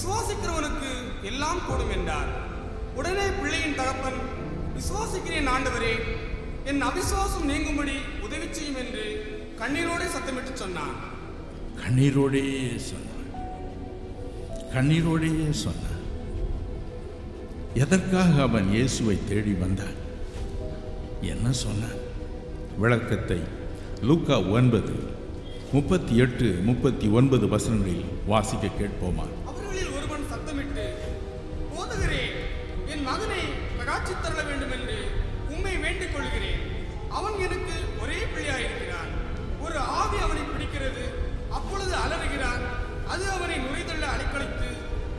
விசுவாசிக்கிறவனுக்கு எல்லாம் கூடும் என்றார். உடனே பிள்ளையின் தகப்பன், விசுவாசிக்கிறேன் ஆண்டவரே, என் அவிசுவாசம் நீங்கும்படி உதவி செய்யும் என்று கண்ணீரோடே சத்தமிட்டு சொன்னான். கண்ணீரோடே சொன்னான். எதற்காக அவன் இயேசுவை தேடி வந்தான்? என்ன சொன்னான்? விளக்கத்தை லூக்கா 9:38-39 வசனங்களில் வாசிக்க கேட்போமா? அவர்களில் ஒருவன் சத்தமிட்டு, போதகரே, என் மகனை பிரகாட்சி தரல வேண்டும் என்று உம்மை வேண்டிக் கொள்கிறேன். அவன் எனக்கு ஒரே பிள்ளையாயிருக்கிறான். ஒரு ஆவி அவனை பிடிக்கிறது. அப்பொழுது அலறுகிறான். அது அவனை நுரைதள்ள அலைக்கழித்து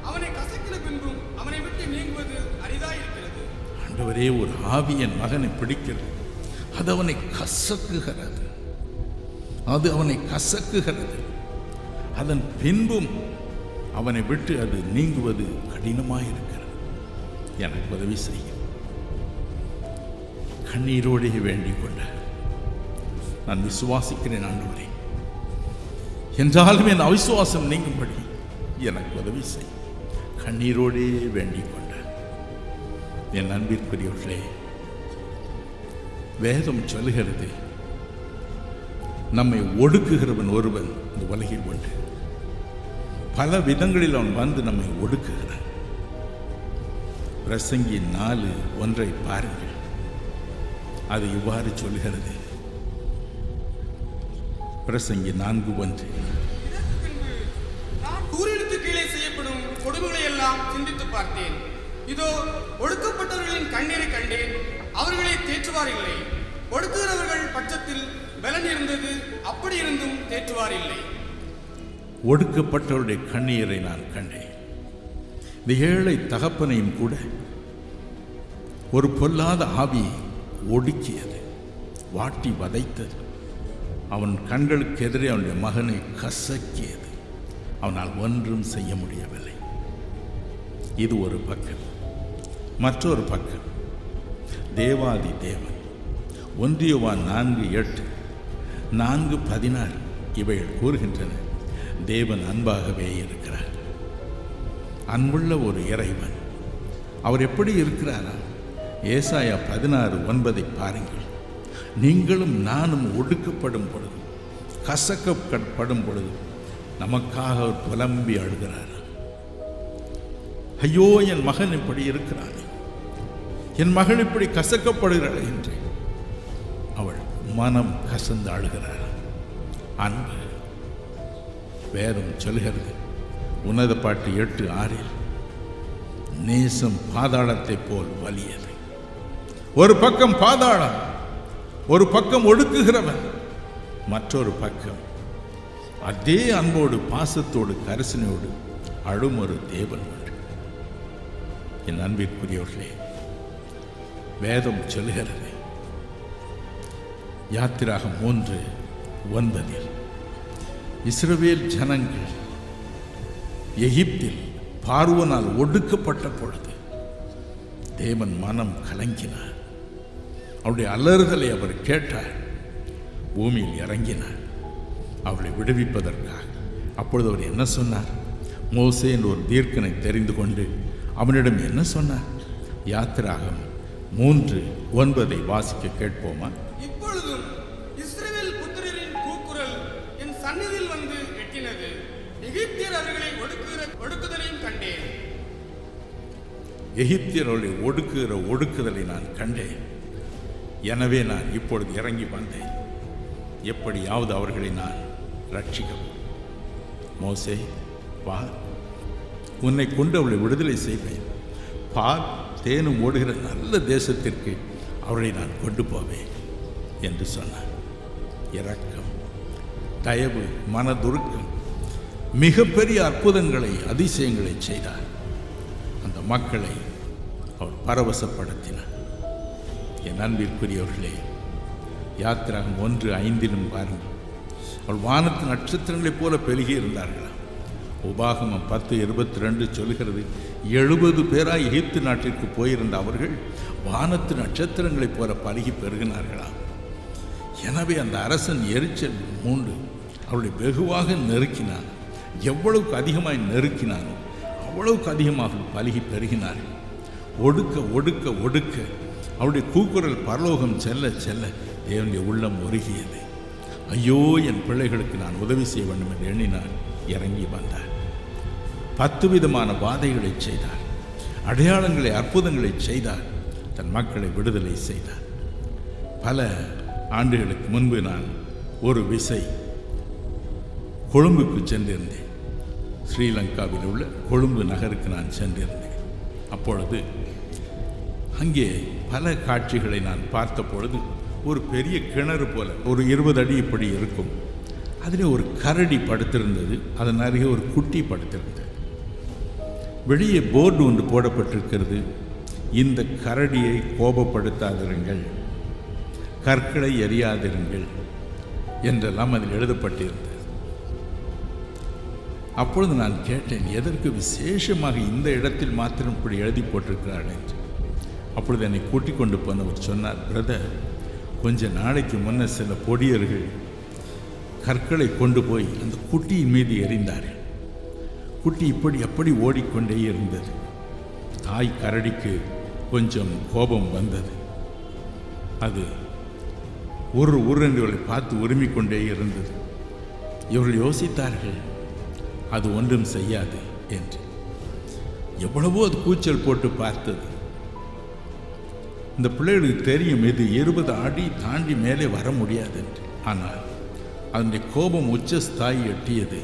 அவனை கசக்கிற பின்பும் அவனை விட்டு நீங்குவது அரிதாயிருக்கிறது. ஆண்டவரே, ஒரு ஆவி என் மகனை பிடிக்கிறது. அது அவனை கசக்குகிறது. அதன் பின்பும் அவனை விட்டு அது நீங்குவது கடினமாயிருக்கிறது. எனக்கு உதவி செய்யும். கண்ணீரோடே வேண்டிக் கொண்டார். நான் விசுவாசிக்கிறேன் ஆண்டவரே, என்றாலும் என் அவிசுவாசம் நீங்கும்படி எனக்கு உதவி செய்யும். கண்ணீரோடே வேண்டிக் கொண்டார். என் அன்பிற்குரியவர்களே, வேதம் சொல்லுகிறது, நம்மை ஒடுக்குகிறவன் ஒருவன் இந்த உலகில் உண்டு. பல விதங்களில் அவன் வந்து நம்மை ஒடுக்குகிறான். பிரசங்கி 4:1 பாருங்கள். அது இவ்வாறு சொல்கிறது. பிரசங்கி 4:1. நான் சூரியனுக்கு கீழே செய்யப்படும் கொடுமைகளை எல்லாம் சிந்தித்து பார்த்தேன். இதோ, ஒடுக்கப்பட்டவர்களின் கண்ணீரை கண்டேன். அவர்களை தேற்றுவார் இல்லை. ஒடுக்குகிறவர்கள் பட்சத்தில் பலன் இருந்தது, அப்படி இருந்தும் தேற்றுவார் இல்லை. ஒடுக்கப்பட்டவருடைய கண்ணீரை நான் கண்டேன். இந்த ஏழை தகப்பனையும் கூட ஒரு பொல்லாத ஆவி ஒடுக்கியது, வாட்டி வதைத்தது. அவன் கண்களுக்கு எதிரே அவனுடைய மகனை கசக்கியது. அவனால் ஒன்றும் செய்ய முடியவில்லை. இது ஒரு பக்கம். மற்றொரு பக்கம், தேவாதி தேவன் 1 யோவான் 4:8, 4:16 இவைகள் கூறுகின்றன. தேவன் அன்பாகவே இருக்கிறார். அன்புள்ள ஒரு இறைவன். அவர் எப்படி இருக்கிறாரா? ஏசாயா 16:9 பாருங்கள். நீங்களும் நானும் ஒடுக்கப்படும் பொழுது, கசக்கப்படும் பொழுது நமக்காக அவர் புலம்பி அழுகிறார். ஐயோ, என் மகன் இப்படி இருக்கிறான், என் மகள் இப்படி கசக்கப்படுகிறாள் என்று அவள் மனம் கசந்து அழுகிறார். அன்பு. வேதம் சொல்கிறது, உன்னத பாட்டு 8:6, நேசம் பாதாளத்தை போல் வலியது. ஒரு பக்கம் பாதாளம், ஒரு பக்கம் ஒடுக்குகிறவன், மற்றொரு பக்கம் அதே அன்போடு பாசத்தோடு கரிசனையோடு அழும் ஒரு தேவன் உண்டு. என் அன்பிற்குரியவர்களே, வேதம் சொல்கிறது, யாத்திராகம் 3:9, இஸ்ரவேல் ஜனங்கள் எகிப்தில் பார்வோனால் ஒடுக்கப்பட்ட பொழுது தேவன் மனம் கலங்கினார். அவருடைய அலறுதலை அவர் கேட்டார். பூமியில் இறங்கினார் அவளை விடுவிப்பதற்காக. அப்பொழுது அவர் என்ன சொன்னார்? மோசே என்ற ஒரு தீர்க்கனை தெரிந்து கொண்டு அவனிடம் என்ன சொன்னார்? யாத்திராகம் 3:9 வாசிக்க கேட்போமா? இப்பொழுதும் இஸ்ரவேல் புத்திரரின் கூக்குரல் என் சந்நிதியில் வந்து எட்டினது. எகிப்தியர் அவர்களை ஒடுக்குதலையும் கண்டேன். எகிப்தியர்களை ஒடுக்குகிற ஒடுக்குதலை நான் கண்டேன். எனவே நான் இப்பொழுது இறங்கி வந்தேன். எப்படியாவது அவர்களை நான் ரட்சிக்கவும். மோசே, வா, உன்னை கொண்டு அவளை விடுதலை செய்வேன். பால் தேனும் ஓடுகிற நல்ல தேசத்திற்கு அவளை நான் கொண்டு போவேன் என்று சொன்னார். இரக்கம், தயவு, மனதுருக்கம், மிகப்பெரிய அற்புதங்களை, அதிசயங்களை செய்தார். அந்த மக்களை அவர் பரவசப்படுத்தினார். என் அன்பிற்குரியவர்களே, யாத்திராகம் 1:5 பாருங்கள். அவள் வானத்து நட்சத்திரங்களைப் போல பெருகி இருந்தார்களாம். உபாகமம் 10:22 சொல்கிறது, 70 பேராய் எகிப்து நாட்டிற்கு போயிருந்த அவர்கள் வானத்து நட்சத்திரங்களைப் போல பருகி பெருகினார்களாம். எனவே அந்த அரசன் எரிச்சல் மூண்டு அவளை வெகுவாக நெருக்கினான். எவ்வளவுக்கு அதிகமாய் நெருக்கினானோ அவ்வளவுக்கு அதிகமாக பலுகி பெருகினார்கள். ஒடுக்க ஒடுக்க ஒடுக்க அவருடைய கூக்குரல் பரலோகம் செல்ல செல்ல தேவனுடைய உள்ளம் உருகியது. ஐயோ, என் பிள்ளைகளுக்கு நான் உதவி செய்ய வேண்டும் என்று எண்ணினார். இறங்கி வந்தார். 10 விதமான வாதைகளை செய்தார். அடையாளங்களை, அற்புதங்களை செய்தார். தன் மக்களை விடுதலை செய்தார். பல ஆண்டுகளுக்கு முன்பு நான் ஒரு விசை கொழும்புக்கு சென்றிருந்தேன். ஸ்ரீலங்காவில் உள்ள கொழும்பு நகருக்கு நான் சென்றிருந்தேன். அப்பொழுது அங்கே பல காட்சிகளை நான் பார்த்த பொழுது ஒரு பெரிய கிணறு போல ஒரு 20 அடி இப்படி இருக்கும். அதில் ஒரு கரடி படுத்திருந்தது. அதன் அருகே ஒரு குட்டி படுத்திருந்தது. வெளியே போர்டு ஒன்று போடப்பட்டிருக்கிறது. இந்த கரடியை கோபப்படுத்தாதிருங்கள், கற்களை எறியாதிருங்கள் என்றெல்லாம் அதில் எழுதப்பட்டிருந்தது. அப்பொழுது நான் கேட்டேன், எதற்கு விசேஷமாக இந்த இடத்தில் மாத்திரம் இப்படி எழுதி போட்டிருக்கிறார் என்று. அப்பொழுது என்னை கூட்டிக் கொண்டு போனவர் சொன்னார், பிரதர், கொஞ்ச நாளைக்கு முன்ன சில பொடியர்கள் கற்களை கொண்டு போய் அந்த குட்டியின் மீது எறிந்தார்கள். குட்டி இப்படி அப்படி ஓடிக்கொண்டே இருந்தது. தாய் கரடிக்கு கொஞ்சம் கோபம் வந்தது. அது ஒரு என்று பார்த்து உரிமிக் கொண்டே இருந்தது. இவர்கள் யோசித்தார்கள், அது ஒன்றும் செய்யாது என்று. எவ்வளவோ அது கூச்சல் போட்டு பார்த்தது. இந்த பிள்ளைகளுக்கு தெரியும் இது 20 அடி தாண்டி மேலே வர முடியாது என்று. ஆனால் அதனுடைய கோபம் உச்சஸ்தாயி எட்டியது.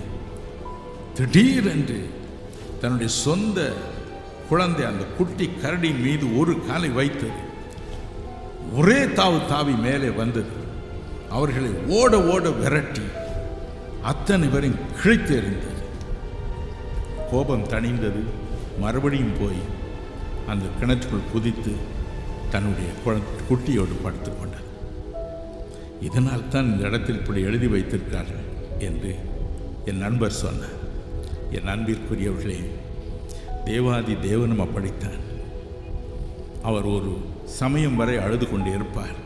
திடீரென்று தன்னுடைய சொந்த குழந்தை அந்த குட்டி கரடியின் மீது ஒரு காலை வைத்தது. ஒரே தாவு தாவி மேலே வந்தது. அவர்களை ஓட ஓட விரட்டி அத்தனை பேரையும் கிழித்து எறிந்தது. கோபம் தணிந்தது. மறுபடியும் போய் அந்த கிணற்றுக்குள் குதித்து தன்னுடைய குட்டியோடு படுத்து கொண்டது. இதனால் தான் இந்த இடத்தில் இப்படி எழுதி வைத்திருக்கிறார்கள் என்று என் நண்பர் சொன்னார். என் அன்பிற்குரியவர்களே, தேவாதி தேவனும் அப்படித்தான். அவர் ஒரு சமயம் வரை அழுது கொண்டு இருப்பார்.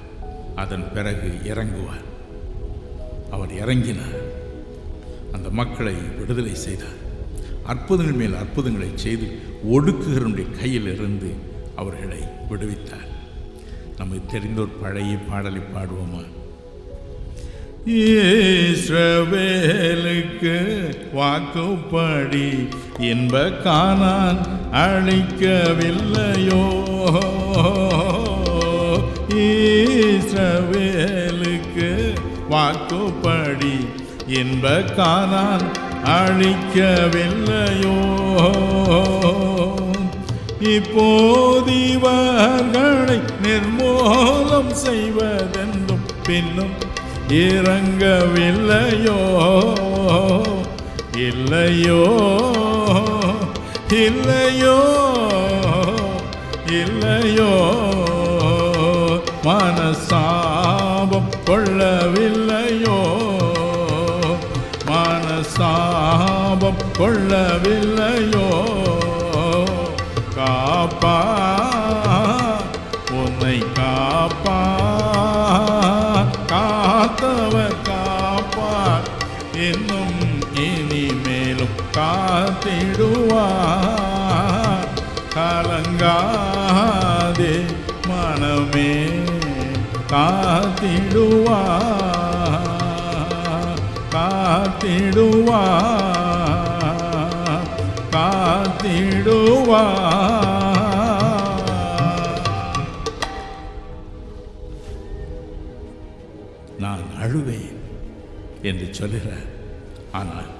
அதன் பிறகு இறங்குவார். அவர் இறங்கினார். அந்த மக்களை விடுதலை செய்தார். அற்புதங்கள் மேல் அற்புதங்களை செய்து ஒடுக்குகிறவனுடைய கையில் இருந்து அவர்களை விடுவித்தார். நமக்கு தெரிந்த ஒரு பழைய பாடலை பாடுவோமா? இஸ்ரவேலுக்கு வாக்குப்படி இன்ப கானான் அழிக்கவில்லையோ, இஸ்ரவேலுக்கு வாக்குப்படி இன்ப கானான் அழிக்கவில்லையோ, இப்போதிவர்களை நிர்மூலம் செய்வதென்றும் பின்னும் இறங்கவில்லையோ, இல்லையோ இல்லையோ இல்லையோ, மனசாபம் கொள்ளவில்லையோ, மனசாபம் கொள்ளவில்லையோ, காப்பா உன்னை காப்பா, காத்தவர் காப்பார், இன்னும் இனிமேலும் காத்திடுவார். கலங்காதே மனமே, காத்திடுவார், காத்திடுவார், காத்திடுவார். நான் அழுவேன் என்று சொல்கிறார். ஆனால்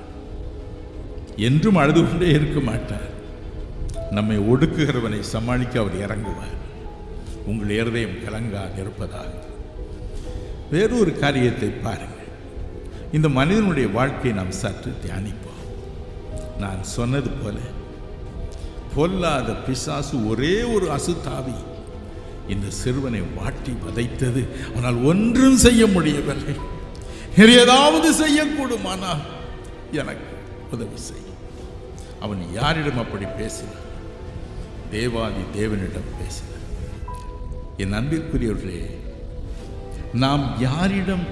என்றும் அழுது கொண்டே இருக்க மாட்டார். நம்மை ஒடுக்குகிறவனை சமாளிக்க அவர் இறங்குவார். உங்கள் இருதயம் கலங்காதிருப்பதாக. வேறொரு காரியத்தை பாருங்கள். இந்த மனிதனுடைய வாழ்க்கையை நாம் சற்று தியானிப்போம். நான் சொன்னது போல பொல்லாத பிசாசு ஒரே ஒரு அசுத்தாவி இந்த சிறுவனை வாட்டி வதைத்தது. அவனால் ஒன்றும் செய்ய முடியவில்லை. ஏதாவது செய்யக்கூடுமானால் எனக்கு உதவி செய்யும். அவன் யாரிடம் அப்படி பேசினான்? தேவாதி தேவனிடம் பேசினான். என் அன்பிற்குரியவர்களே, நாம் யாரிடம்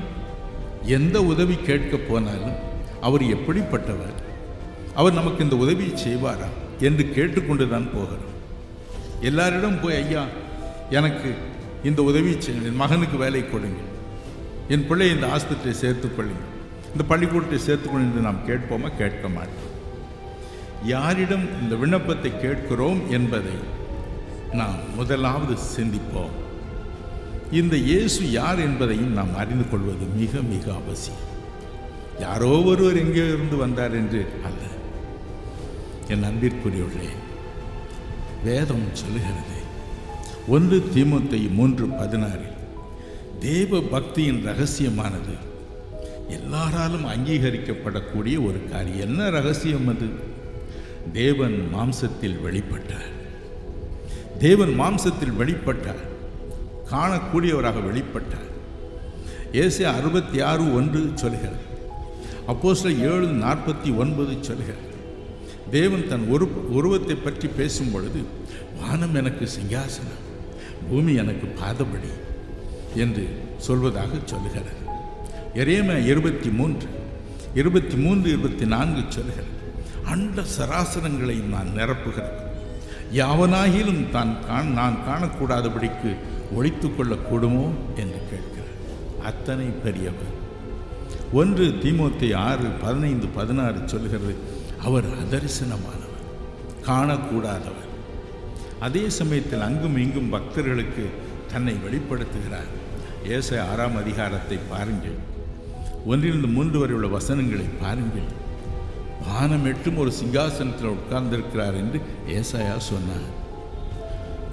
எந்த உதவி கேட்க போனாலும் அவர் எப்படிப்பட்டவர்? அவர் நமக்கு இந்த உதவியை செய்வாரா? என்று கேட்டுக்கொண்டு தான் போகிறோம். எல்லாரிடம் போய் ஐயா எனக்கு இந்த உதவி செய்யுங்கள், என் மகனுக்கு வேலை கொடுங்க, என் பிள்ளை இந்த ஆஸ்பத்திரியை சேர்த்துக்கொள்ளுங்க, இந்த பள்ளிக்கூடத்தை சேர்த்துக்கொள்ளுங்க என்று நாம் கேட்போமா? கேட்க மாட்டோம். யாரிடம் இந்த விண்ணப்பத்தை கேட்கிறோம் என்பதை நாம் முதலாவது சிந்திப்போம். இந்த இயேசு யார் என்பதையும் நாம் அறிந்து கொள்வது மிக மிக அவசியம். யாரோ ஒருவர் எங்கே இருந்து வந்தார் என்று அல்ல. என் அன்பிற்குரியவர்களே, வேதம் சொல்லுகிறது 1 தீமோத்தேயு 3:16 தேவ பக்தியின் ரகசியமானது எல்லாராலும் அங்கீகரிக்கப்படக்கூடிய ஒரு காரியம். என்ன ரகசியம் அது? தேவன் மாம்சத்தில் வெளிப்பட்டார். தேவன் மாம்சத்தில் வெளிப்பட்டார், காணக்கூடியவராக வெளிப்பட்டார். ஏசாயா 66:1 சொல்கிறது. அப்போஸ்தலர் 7:49 சொல்கிறது. தேவன் தன் உருவத்தை பற்றி பேசும் பொழுது, வானம் எனக்கு சிங்காசனம், பூமி எனக்கு பாதபடி என்று சொல்வதாக சொல்லுகிறது. எரேமியா 23:24 சொல்கிறது. அண்ட சராசரங்களை நான் நிரப்புகிறேன், யாவனாகிலும் நான் காணக்கூடாதபடிக்கு ஒழித்து கொள்ளக்கூடுமோ என்று கேட்கிறார். அத்தனை பெரியவர். 1 தீமோத்தேயு 6:15-16 சொல்கிறது. அவர் அதரிசனமானவர், காணக்கூடாதவர். அதே சமயத்தில் அங்கும் இங்கும் பக்தர்களுக்கு தன்னை வெளிப்படுத்துகிறார். ஏசாயா 6ஆம் அதிகாரத்தை பாருங்கள், 1-3 வரை உள்ள வசனங்களை பாருங்கள். வானம் எட்டும் ஒரு சிங்காசனத்தில் உட்கார்ந்திருக்கிறார் என்று ஏசாயா சொன்னார்.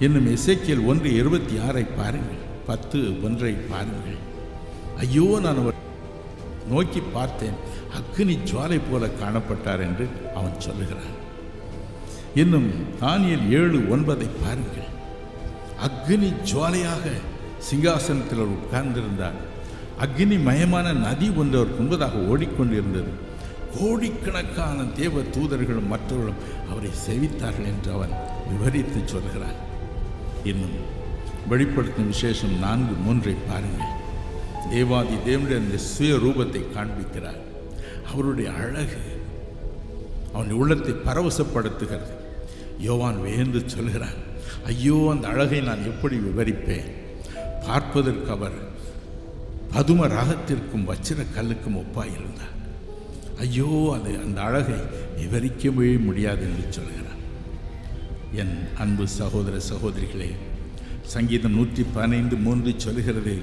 இன்னும் எசேக்கியேல் 1:26 பாருங்கள், 10:1 பாருங்கள். ஐயோ, நான் அவர் நோக்கி பார்த்தேன், அக்கினி ஜுவாலை போல காணப்பட்டார் என்று அவன் சொல்லுகிறான். இன்னும் தானியேல் 7:9 பாருங்கள். அக்கினி ஜுவாலையாக சிங்காசனத்தில் அவர் உட்கார்ந்திருந்தார். அக்னி மயமான நதி ஒன்று அவருக்கு முன்பதாக ஓடிக்கொண்டிருந்தது. கோடிக்கணக்கான தேவ தூதர்களும் மற்றவர்களும் அவரை சேவித்தார்கள் என்று அவன் விவரித்து சொல்கிறான். இன்னும் வெளிப்படுத்தும் விசேஷம் 4:3 பாருங்கள். தேவாதி தேவனுடைய அந்த சுய ரூபத்தை காண்பிக்கிறார். அவருடைய அழகு அவன் உள்ளத்தை பரவசப்படுத்துகிறது. யோவான் வியந்து சொல்கிறான், ஐயோ, அந்த அழகை நான் எப்படி விவரிப்பேன்? பார்ப்பதற்கு அவர் பதும ராகத்திற்கும் வச்சிர கல்லுக்கும் ஒப்பாயிருந்தார். ஐயோ, அந்த அழகை விவரிக்கவே முடியாது என்று சொல்கிறார். என் அன்பு சகோதர சகோதரிகளே, சங்கீதம் 115:3 சொல்கிறது,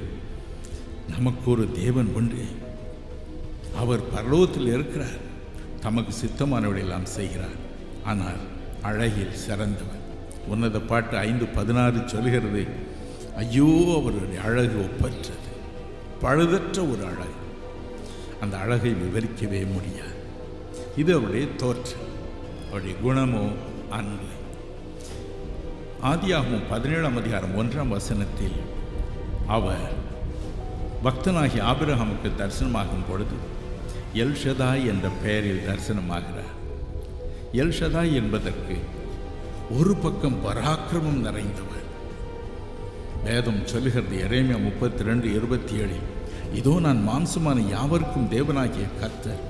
நமக்கு ஒரு தேவன் உண்டு, அவர் பரலோகத்தில் இருக்கிறார், தமக்கு சித்தமானவரை எல்லாம் செய்கிறார், ஆனால் அழகில் சிறந்தவர். உன்னத பாட்டு 5:16 சொல்கிறது, ஐயோ, அவருடைய அழகு ஒப்பற்றது, பழுதற்ற ஒரு அழகு. அந்த அழகை விவரிக்கவே முடியாது. இது அவருடைய தோற்றம், அவருடைய குணமோ அன்பு. ஆதியாகமம் 17ஆம் அதிகாரம் 1ஆம் வசனத்தில் அவர் பக்தனாகி ஆபிரகாமுக்கு தரிசனமாகும் பொழுது எல்ஷதாய் என்ற பெயரில் தரிசனமாகிறார். எல்ஷதாய் என்பதற்கு ஒரு பக்கம் பராக்கிரமம் நிறைந்தவர். வேதம் சொல்லுகிறது, எரேமியா 32:27, இதோ நான் மாம்சமான யாவருக்கும் தேவனாகிய கர்த்தர்,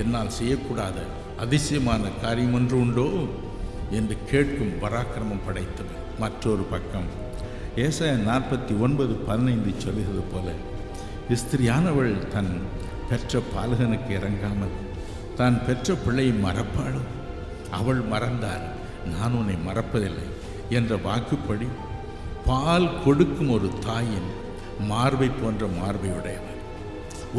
என்னால் செய்யக்கூடாத அதிசயமான காரியம் ஒன்று உண்டோ என்று கேட்கும் பராக்கிரமம் படைத்தவர். மற்றொரு பக்கம் ஏசாயா 49:15 சொல்லுகிறது போல, ஸ்திரியானவள் தன் பெற்ற பாலகனுக்கு இறங்காமல் தான் பெற்ற பிள்ளையை மறப்பாளோ? அவள் மறந்தால் நான் உன்னை மறப்பதில்லை என்ற வாக்குப்படி பால் கொடுக்கும் ஒரு தாயின் மார்பை போன்ற மார்பையுடையவர்.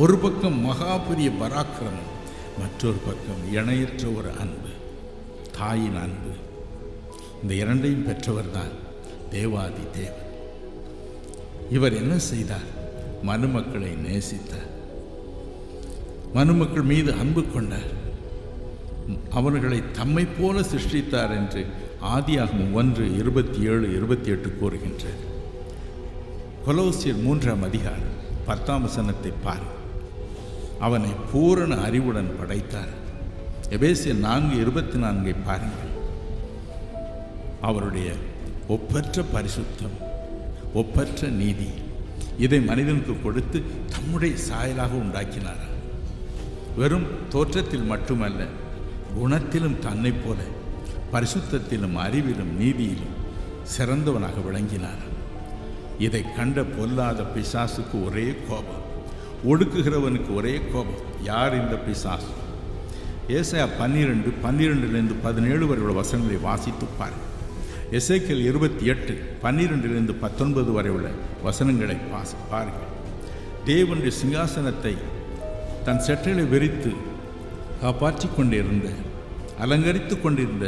ஒரு பக்கம் மகா பெரிய பராக்கிரமம், மற்றொரு பக்கம் இணையற்ற ஒரு அன்பு, தாயின் அன்பு. இந்த இரண்டையும் பெற்றவர் தான் தேவாதி தேவன். இவர் என்ன செய்தார்? மனுமக்களை நேசித்தார், மனுமக்கள் மீது அன்பு கொண்டார், அவர்களை தம்மை போல சிருஷ்டித்தார் என்று ஆதியாகமம் 1:27-28 கூறுகின்றார். கொலோசியர் 3ஆம் அதிகாரம் 10ஆம் வசனத்தை பார். அவனை பூரண அறிவுடன் படைத்தார். எபேசியர் 4:24 பாருங்கள். அவருடைய ஒப்பற்ற பரிசுத்தம், ஒப்பற்ற நீதி, இதை மனிதனுக்கு கொடுத்து தம்முடைய சாயலாக உண்டாக்கினார். வெறும் தோற்றத்தில் மட்டுமல்ல, குணத்திலும் தன்னை போல பரிசுத்தத்திலும் அறிவிலும் நீதியிலும் சிறந்தவனாக விளங்கினார். இதை கண்ட பொல்லாத பிசாசுக்கு ஒரே கோபம், ஒடுக்குகிறவனுக்கு ஒரே கோபம். யார் இந்த பிசாசு? ஏசாயா 12:17 வரை உள்ள வசனங்களை வாசித்து பாருங்கள். எசேக்கியேல் 28:12-19 வரை உள்ள வசனங்களை பாருங்கள். தேவனுடைய சிங்காசனத்தை தன் செட்டைகளை விரித்து காப்பாற்றி கொண்டிருந்த, அலங்கரித்து கொண்டிருந்த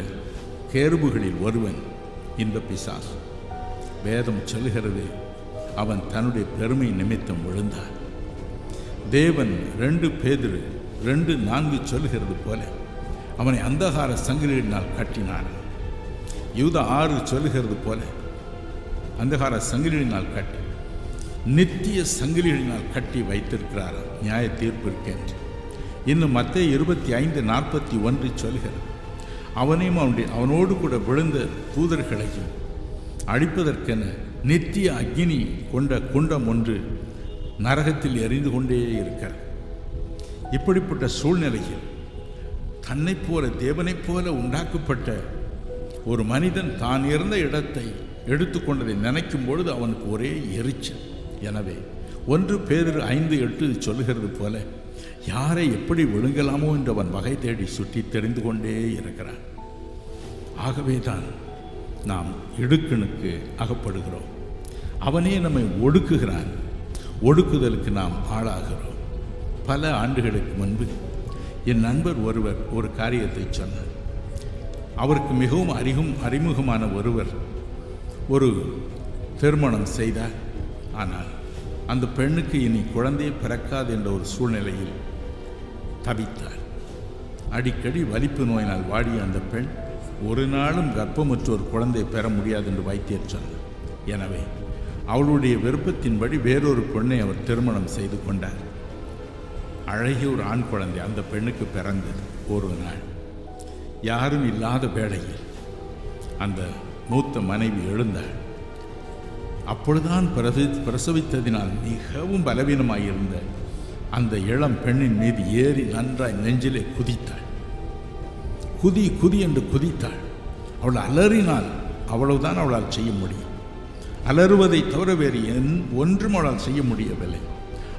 கேருபுகளில் ஒருவன் இந்த பிசாசு. வேதம் சொல்லுகிறது, அவன் தன்னுடைய பெருமை நிமித்தம் விழுந்தான். தேவன் 2 பேதுரு 2:4 சொல்லுகிறது போல அவனை அந்தகார சங்கிலியினால் கட்டினார். யூதா 6 சொல்லுகிறது போல அந்தகார சங்கிலியினால் கட்டி, நித்திய சங்கிலியினால் கட்டி வைத்திருக்கிறார் நியாய தீர்ப்பிற்கென்று. இன்னும் மத்தேயு 25:41 சொல்கிறது, அவனையும் அவனோடு கூட விழுந்த தூதர்களையும் அழிப்பதற்கென நித்திய அக்கினி கொண்ட குண்டம் ஒன்று நரகத்தில் எரிந்து கொண்டே இருக்கிறது. இப்படிப்பட்ட சூழ்நிலையில் தன்னைப் போல தேவனைப் போல உண்டாக்கப்பட்ட ஒரு மனிதன் தான் இருந்த இடத்தை எடுத்துக்கொண்டதை நினைக்கும் பொழுது அவனுக்கு ஒரே எரிச்சல். எனவே 1 பேதுரு 5:8 சொல்லுகிறது போல யாரை எப்படி விழுங்கலாமோ என்று அவன் வகை தேடி சுற்றி தெரிந்து கொண்டே இருக்கிறான். ஆகவேதான் நாம் இடுக்கணுக்கு அகப்படுகிறோம். அவனே நம்மை ஒடுக்குகிறான். ஒடுக்குதலுக்கு நாம் ஆளாகிறோம். பல ஆண்டுகளுக்கு முன்பு என் நண்பர் ஒருவர் ஒரு காரியத்தை சொன்னார். அவருக்கு மிகவும் அறிமுகமான ஒருவர் ஒரு திருமணம் செய்தார். ஆனால் அந்த பெண்ணுக்கு இனி குழந்தையே பிறக்காது என்ற ஒரு சூழ்நிலையில் தவித்தார். அடிக்கடி வலிப்பு நோயினால் வாடிய அந்த பெண் ஒரு நாளும் கர்ப்பமற்ற ஒரு குழந்தையை பெற முடியாது என்று வைத்தியர் சொன்னார். எனவே அவளுடைய விருப்பத்தின்படி வேறொரு பெண்ணை அவர் திருமணம் செய்து கொண்டார். அழகிய ஒரு ஆண் குழந்தை அந்த பெண்ணுக்கு பிறந்தது. ஒரு நாள் யாரும் இல்லாத வேளையில் அந்த மூத்த மனைவி எழுந்தாள். அப்பொழுதுதான் பிரசவித்ததினால் மிகவும் பலவீனமாயிருந்த அந்த இளம் பெண்ணின் மீது ஏறி நன்றாய் நெஞ்சிலே குதித்தாள். குதி என்று குதித்தாள். அவள் அலறினால் அவ்வளவுதான் அவளால் செய்ய முடியும். அலறுவதை தவிர வேறு ஒன்றும் அவளால் செய்ய முடியவில்லை.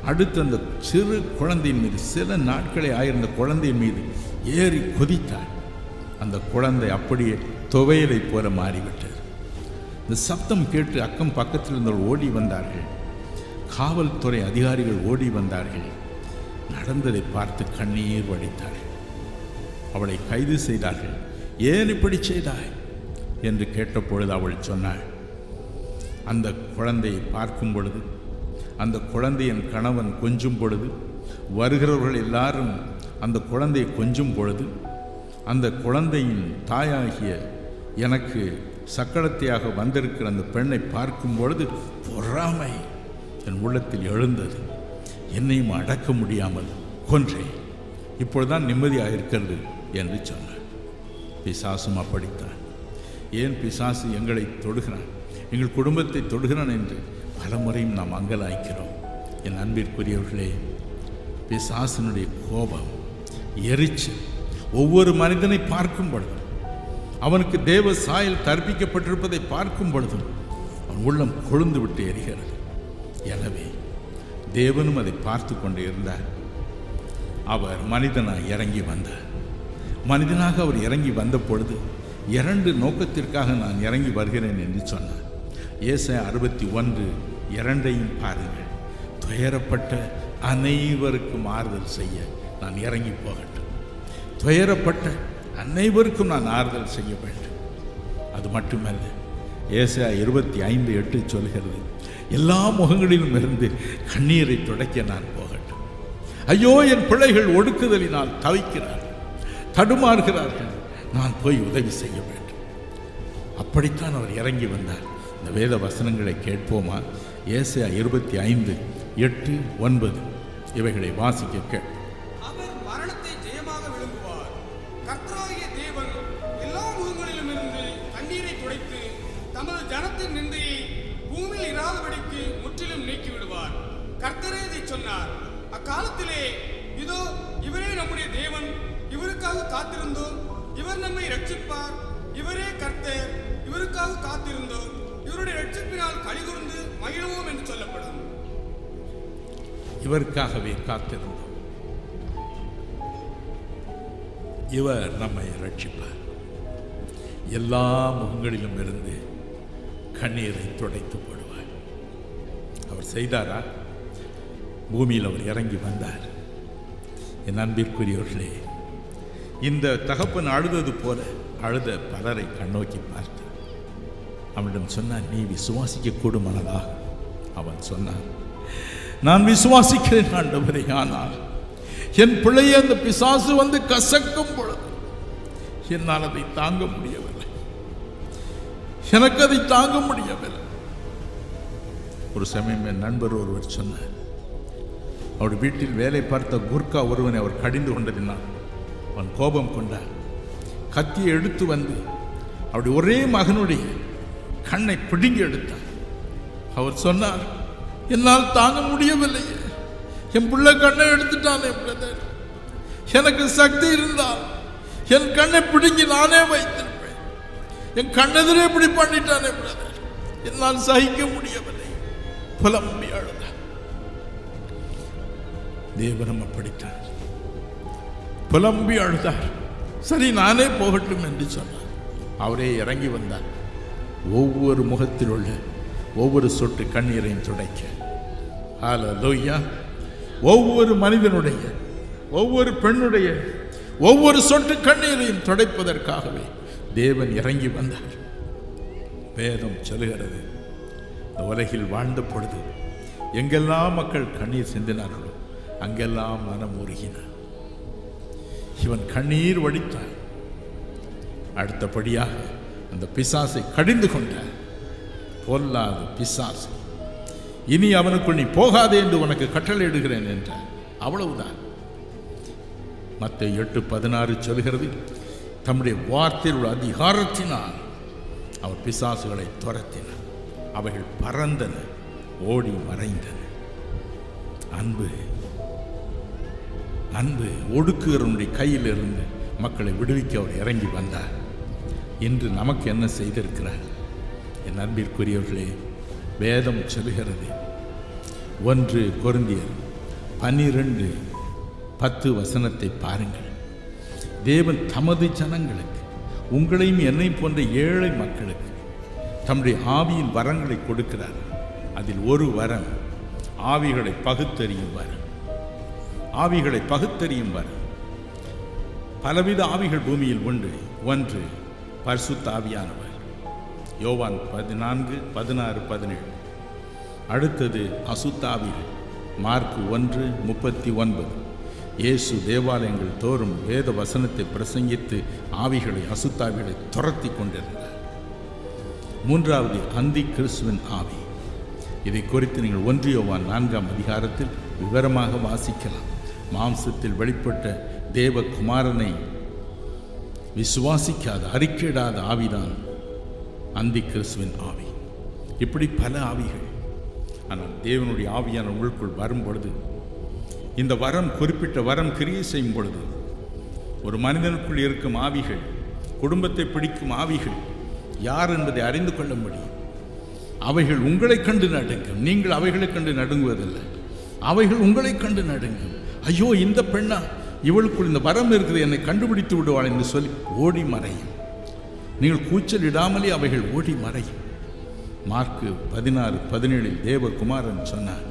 அடுத்து அந்த சிறு குழந்தையின் மீது, சில நாட்களே ஆயிருந்த குழந்தையின் மீது ஏறி குதித்தாள். அந்த குழந்தை அப்படியே துவையலை போல மாறிவிட்டது. இந்த சப்தம் கேட்டு அக்கம் பக்கத்தில் இருந்தவர்கள் ஓடி வந்தார்கள். காவல்துறை அதிகாரிகள் ஓடி வந்தார்கள். நடந்ததை பார்த்து கண்ணீர் வடித்தார்கள். அவளை கைது செய்தார்கள். ஏன் இப்படி செய்தாய் என்று கேட்டபொழுது அவள் சொன்னாள், அந்த குழந்தையை பார்க்கும் பொழுது, அந்த குழந்தையின் கணவன் கொஞ்சும் பொழுது, வருகிறவர்கள் எல்லாரும் அந்த குழந்தையை கொஞ்சும் பொழுது, அந்த குழந்தையின் தாயாகிய எனக்கு சக்கரத்தையாக வந்திருக்கிற அந்த பெண்ணை பார்க்கும் பொழுது பொறாமை என் உள்ளத்தில் எழுந்தது. என்னையும் அடக்க முடியாமல் கொன்றேன். இப்பொழுதுதான் நிம்மதியாக இருக்கிறது என்று சொன்னார். பிசாசும் அப்படித்தான். ஏன் பிசாசு எங்களை தொடுகிறான், எங்கள் குடும்பத்தை தொடுகிறான் என்று பல முறையும் நாம் அங்கலாய்க்கிறோம். என் அன்பிற்குரியவர்களே, பிசாசினுடைய கோபம், எரிச்சல் ஒவ்வொரு மனிதனை பார்க்கும் பொழுதும், அவனுக்கு தேவ சாயல் கற்பிக்கப்பட்டிருப்பதை பார்க்கும் பொழுதும் அவன் உள்ளம் கொழுந்து விட்டு எரிகிறது. எனவே தேவனும் அதை பார்த்து கொண்டு இருந்தார். அவர் மனிதனாக இறங்கி வந்தார். மனிதனாக அவர் இறங்கி வந்த பொழுது 2 நோக்கத்திற்காக நான் இறங்கி வருகிறேன் என்று சொன்னார். ஏசாயா 61:2 பாருங்கள். துயரப்பட்ட அனைவருக்கும் ஆறுதல் செய்ய நான் இறங்கி போகட்டும். துயரப்பட்ட அனைவருக்கும் நான் ஆறுதல் செய்ய வேண்டும். அது மட்டுமல்ல, ஏசாயா 25:8 சொல்கிறது, எல்லா முகங்களிலும் இருந்து கண்ணீரை துடைக்க நான் போகட்டும். ஐயோ, என் பிள்ளைகள் ஒடுக்குதலினால் தவிக்கிறார்கள், தடுமாறுகிறார்கள், நான் போய் உதவி செய்ய வேண்டும். அப்படித்தான் அவர் இறங்கி வந்தார். இந்த வேத வசனங்களை கேட்போமா? ஏசாயா 25:8-9 இவைகளை வாசிக்க கேட்போம். அவர் மரணத்தை ஜெயமாக விழுங்குவார். கர்த்தராகிய தேவன் எல்லா முகங்களிலும் இருந்து கண்ணீரை துடைத்து தமது ஜனத்தின் நிந்தையை பூமியில் இராதபடிக்கு முற்றிலும் நீக்கிவிடுவார். கர்த்தரே இதை சொன்னார். அக்காலத்திலே இதோ இவரே நம்முடைய தேவன், இவருக்காக காத்திருந்தோம், இவர் நம்மை ரட்சிப்பார், இவருக்காகவே காத்திருந்தோம். இவர் நம்மை ரட்சிப்பார். எல்லா முகங்களிலும் இருந்து கண்ணீரை துடைத்து போடுவார். அவர் செய்தாரா? பூமியில் அவர் இறங்கி வந்தார். என் அன்பிற்குரியவர்களே, இந்த தகப்பன் அழுதது போல அழுத பலரை கண்ணோக்கி பார்த்து அவனிடம் சொன்னார், நீ விசுவாசிக்க கூடுமானதாக? அவன் சொன்னான், நான் விசுவாசிக்கிறேன் ஆண்டவரே, ஆனால் என் பிள்ளையை அந்த பிசாசு வந்து கசக்கும் பொழுது என்னால் அதை தாங்க முடியவில்லை, எனக்கு அதை தாங்க முடியவில்லை. ஒரு சமயம் என் நண்பர் ஒருவர் சொன்னார், அவர் வீட்டில் வேலை பார்த்த குர்கா ஒருவனை அவர் கடிந்து கொண்டதினால் அவன் கோபம் கொண்டார். கத்தியை எடுத்து வந்து அவருடைய ஒரே மகனுடைய கண்ணை பிடுங்கி எடுத்தார். அவர் சொன்னார், என்னால் தாங்க முடியவில்லையே, என் பிள்ளை கண்ணை எடுத்துட்டானே பிரதர், எனக்கு சக்தி இருந்தால் என் கண்ணை பிடுங்கி நானே வைத்திருப்பேன், என் கண்ணெதிரே இப்படி பண்ணிட்டானே பிரதர், என்னால் சகிக்க முடியவில்லை, புலம்பி அழுதார். தேவனம் அப்படித்தார், புலம்பி அழுதார். சரி, நானே போகட்டும் என்று சொன்னார். அவரே இறங்கி வந்தார். ஒவ்வொரு முகத்தில் உள்ள ஒவ்வொரு சொட்டு கண்ணீரையும் துடைக்க. ஹல்லேலூயா! ஒவ்வொரு மனிதனுடைய, ஒவ்வொரு பெண்ணுடைய ஒவ்வொரு சொட்டு கண்ணீரையும் துடைப்பதற்காகவே தேவன் இறங்கி வந்தார். வேதம் சொல்லுகிறது, இந்த உலகில் வாழ்ந்த பொழுது எங்கெல்லாம் மக்கள் கண்ணீர் சிந்தினார்களோ அங்கெல்லாம் மனம் உருகினார். இவன் கண்ணீர் வடித்தான். அடுத்தபடியாக அந்த பிசாசை கடிந்து கொண்டார். பொல்லாத பிசாசு, இனி அவனுக்குள் நீ போகாதே என்று உனக்கு கட்டளையிடுகிறேன் என்றார். அவ்வளவுதான். மத்தேயு 8:16 சொல்கிறது, தம்முடைய வார்த்தையில் உள்ள அதிகாரத்தினால் அவர் பிசாசுகளை துரத்தினார். அவைகள் பறந்தன, ஓடி மறைந்தன. அன்பு அன்பு ஒடுக்குகிறவனுடைய கையில் இருந்து மக்களை விடுவிக்க அவர் இறங்கி வந்தார். இன்று நமக்கு என்ன செய்திருக்கிறார்? என் அன்பிற்குரியவர்களே, வேதம் சொல்லுகிறது, 1 கொரிந்தியர் 12:10 பாருங்கள். தேவன் தமது ஜனங்களுக்கு, உங்களையும் என்னை போன்ற ஏழை மக்களுக்கு தம்முடைய ஆவியின் வரங்களை கொடுக்கிறார். அதில் ஒரு வரம் ஆவிகளை பகுத்தறியும் வரம். ஆவிகளை பகுத்தறியும் வரம். பலவித ஆவிகள் பூமியில் உண்டு. 1 பரிசுத்த ஆவியானவர், யோவான் 14:16-17. அடுத்தது அசுத்த ஆவிகள், மார்க் 1:39. இயேசு தேவாலயங்கள் தோறும் வேத வசனத்தை பிரசங்கித்து ஆவிகளை, அசுத்தாவிகளை துரத்தி கொண்டிருந்தார். 3வது அந்தி கிறிஸ்துவின் ஆவி. இதை குறித்து நீங்கள் 1 யோவான் 4 விவரமாக வாசிக்கலாம். மாம்சத்தில் வெளிப்பட்ட தேவகுமாரனை விசுவாசிக்காத, அறிக்கையிடாத ஆவிதான் அந்தி கிறிஸ்துவின் ஆவி. இப்படி பல ஆவிகள். ஆனால் தேவனுடைய ஆவியான உங்களுக்குள் வரும் பொழுது, இந்த வரம், குறிப்பிட்ட வரம் கிரியை செய்யும் பொழுது, ஒரு மனிதனுக்குள் இருக்கும் ஆவிகள், குடும்பத்தை பிடிக்கும் ஆவிகள் யார் என்பதை அறிந்து கொள்ள முடியும். அவைகள் உங்களை கண்டு நடுங்கும். நீங்கள் அவைகளை கண்டு நடுங்குவதில்லை, அவைகள் உங்களை கண்டு நடுங்கும். ஐயோ, இந்த பெண்ணா, இவளுக்குள் இந்த வரம் இருக்குது, என்னை கண்டுபிடித்து விடுவாள் என்று சொல்லி ஓடி மறையும். நீங்கள் கூச்சல் இடாமலே அவைகள் ஓடி மறையும். மார்க் 16:17 தேவகுமாரன் சொன்னார்,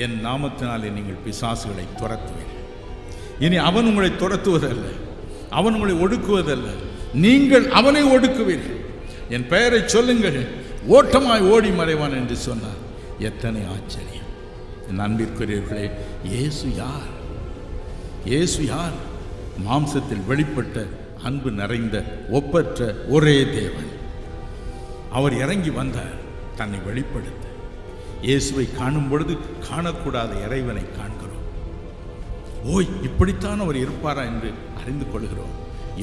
என் நாமத்தினாலே நீங்கள் பிசாசுகளை துரத்துவீர்கள். இனி அவன் உங்களை துரத்துவதல்ல, அவன் உங்களை ஒடுக்குவதல்ல, நீங்கள் அவனை ஒடுக்குவீர்கள். என் பெயரை சொல்லுங்கள், ஓட்டமாய் ஓடி மறைவான் என்று சொன்னார். எத்தனை ஆச்சரியம்! என் அன்பிற்குரியவர்களே, இயேசு யார்? இயேசு யார்? மாம்சத்தில் வெளிப்பட்ட அன்பு நிறைந்த ஒப்பற்ற ஒரே தேவன். அவர் இறங்கி வந்தார் தன்னை வெளிப்படுத்த. இயேசுவை காணும் பொழுது காணக்கூடாத இறைவனை காண்கிறோம். ஓய், இப்படித்தான் அவர் இருப்பாரா என்று அறிந்து கொள்கிறோம்.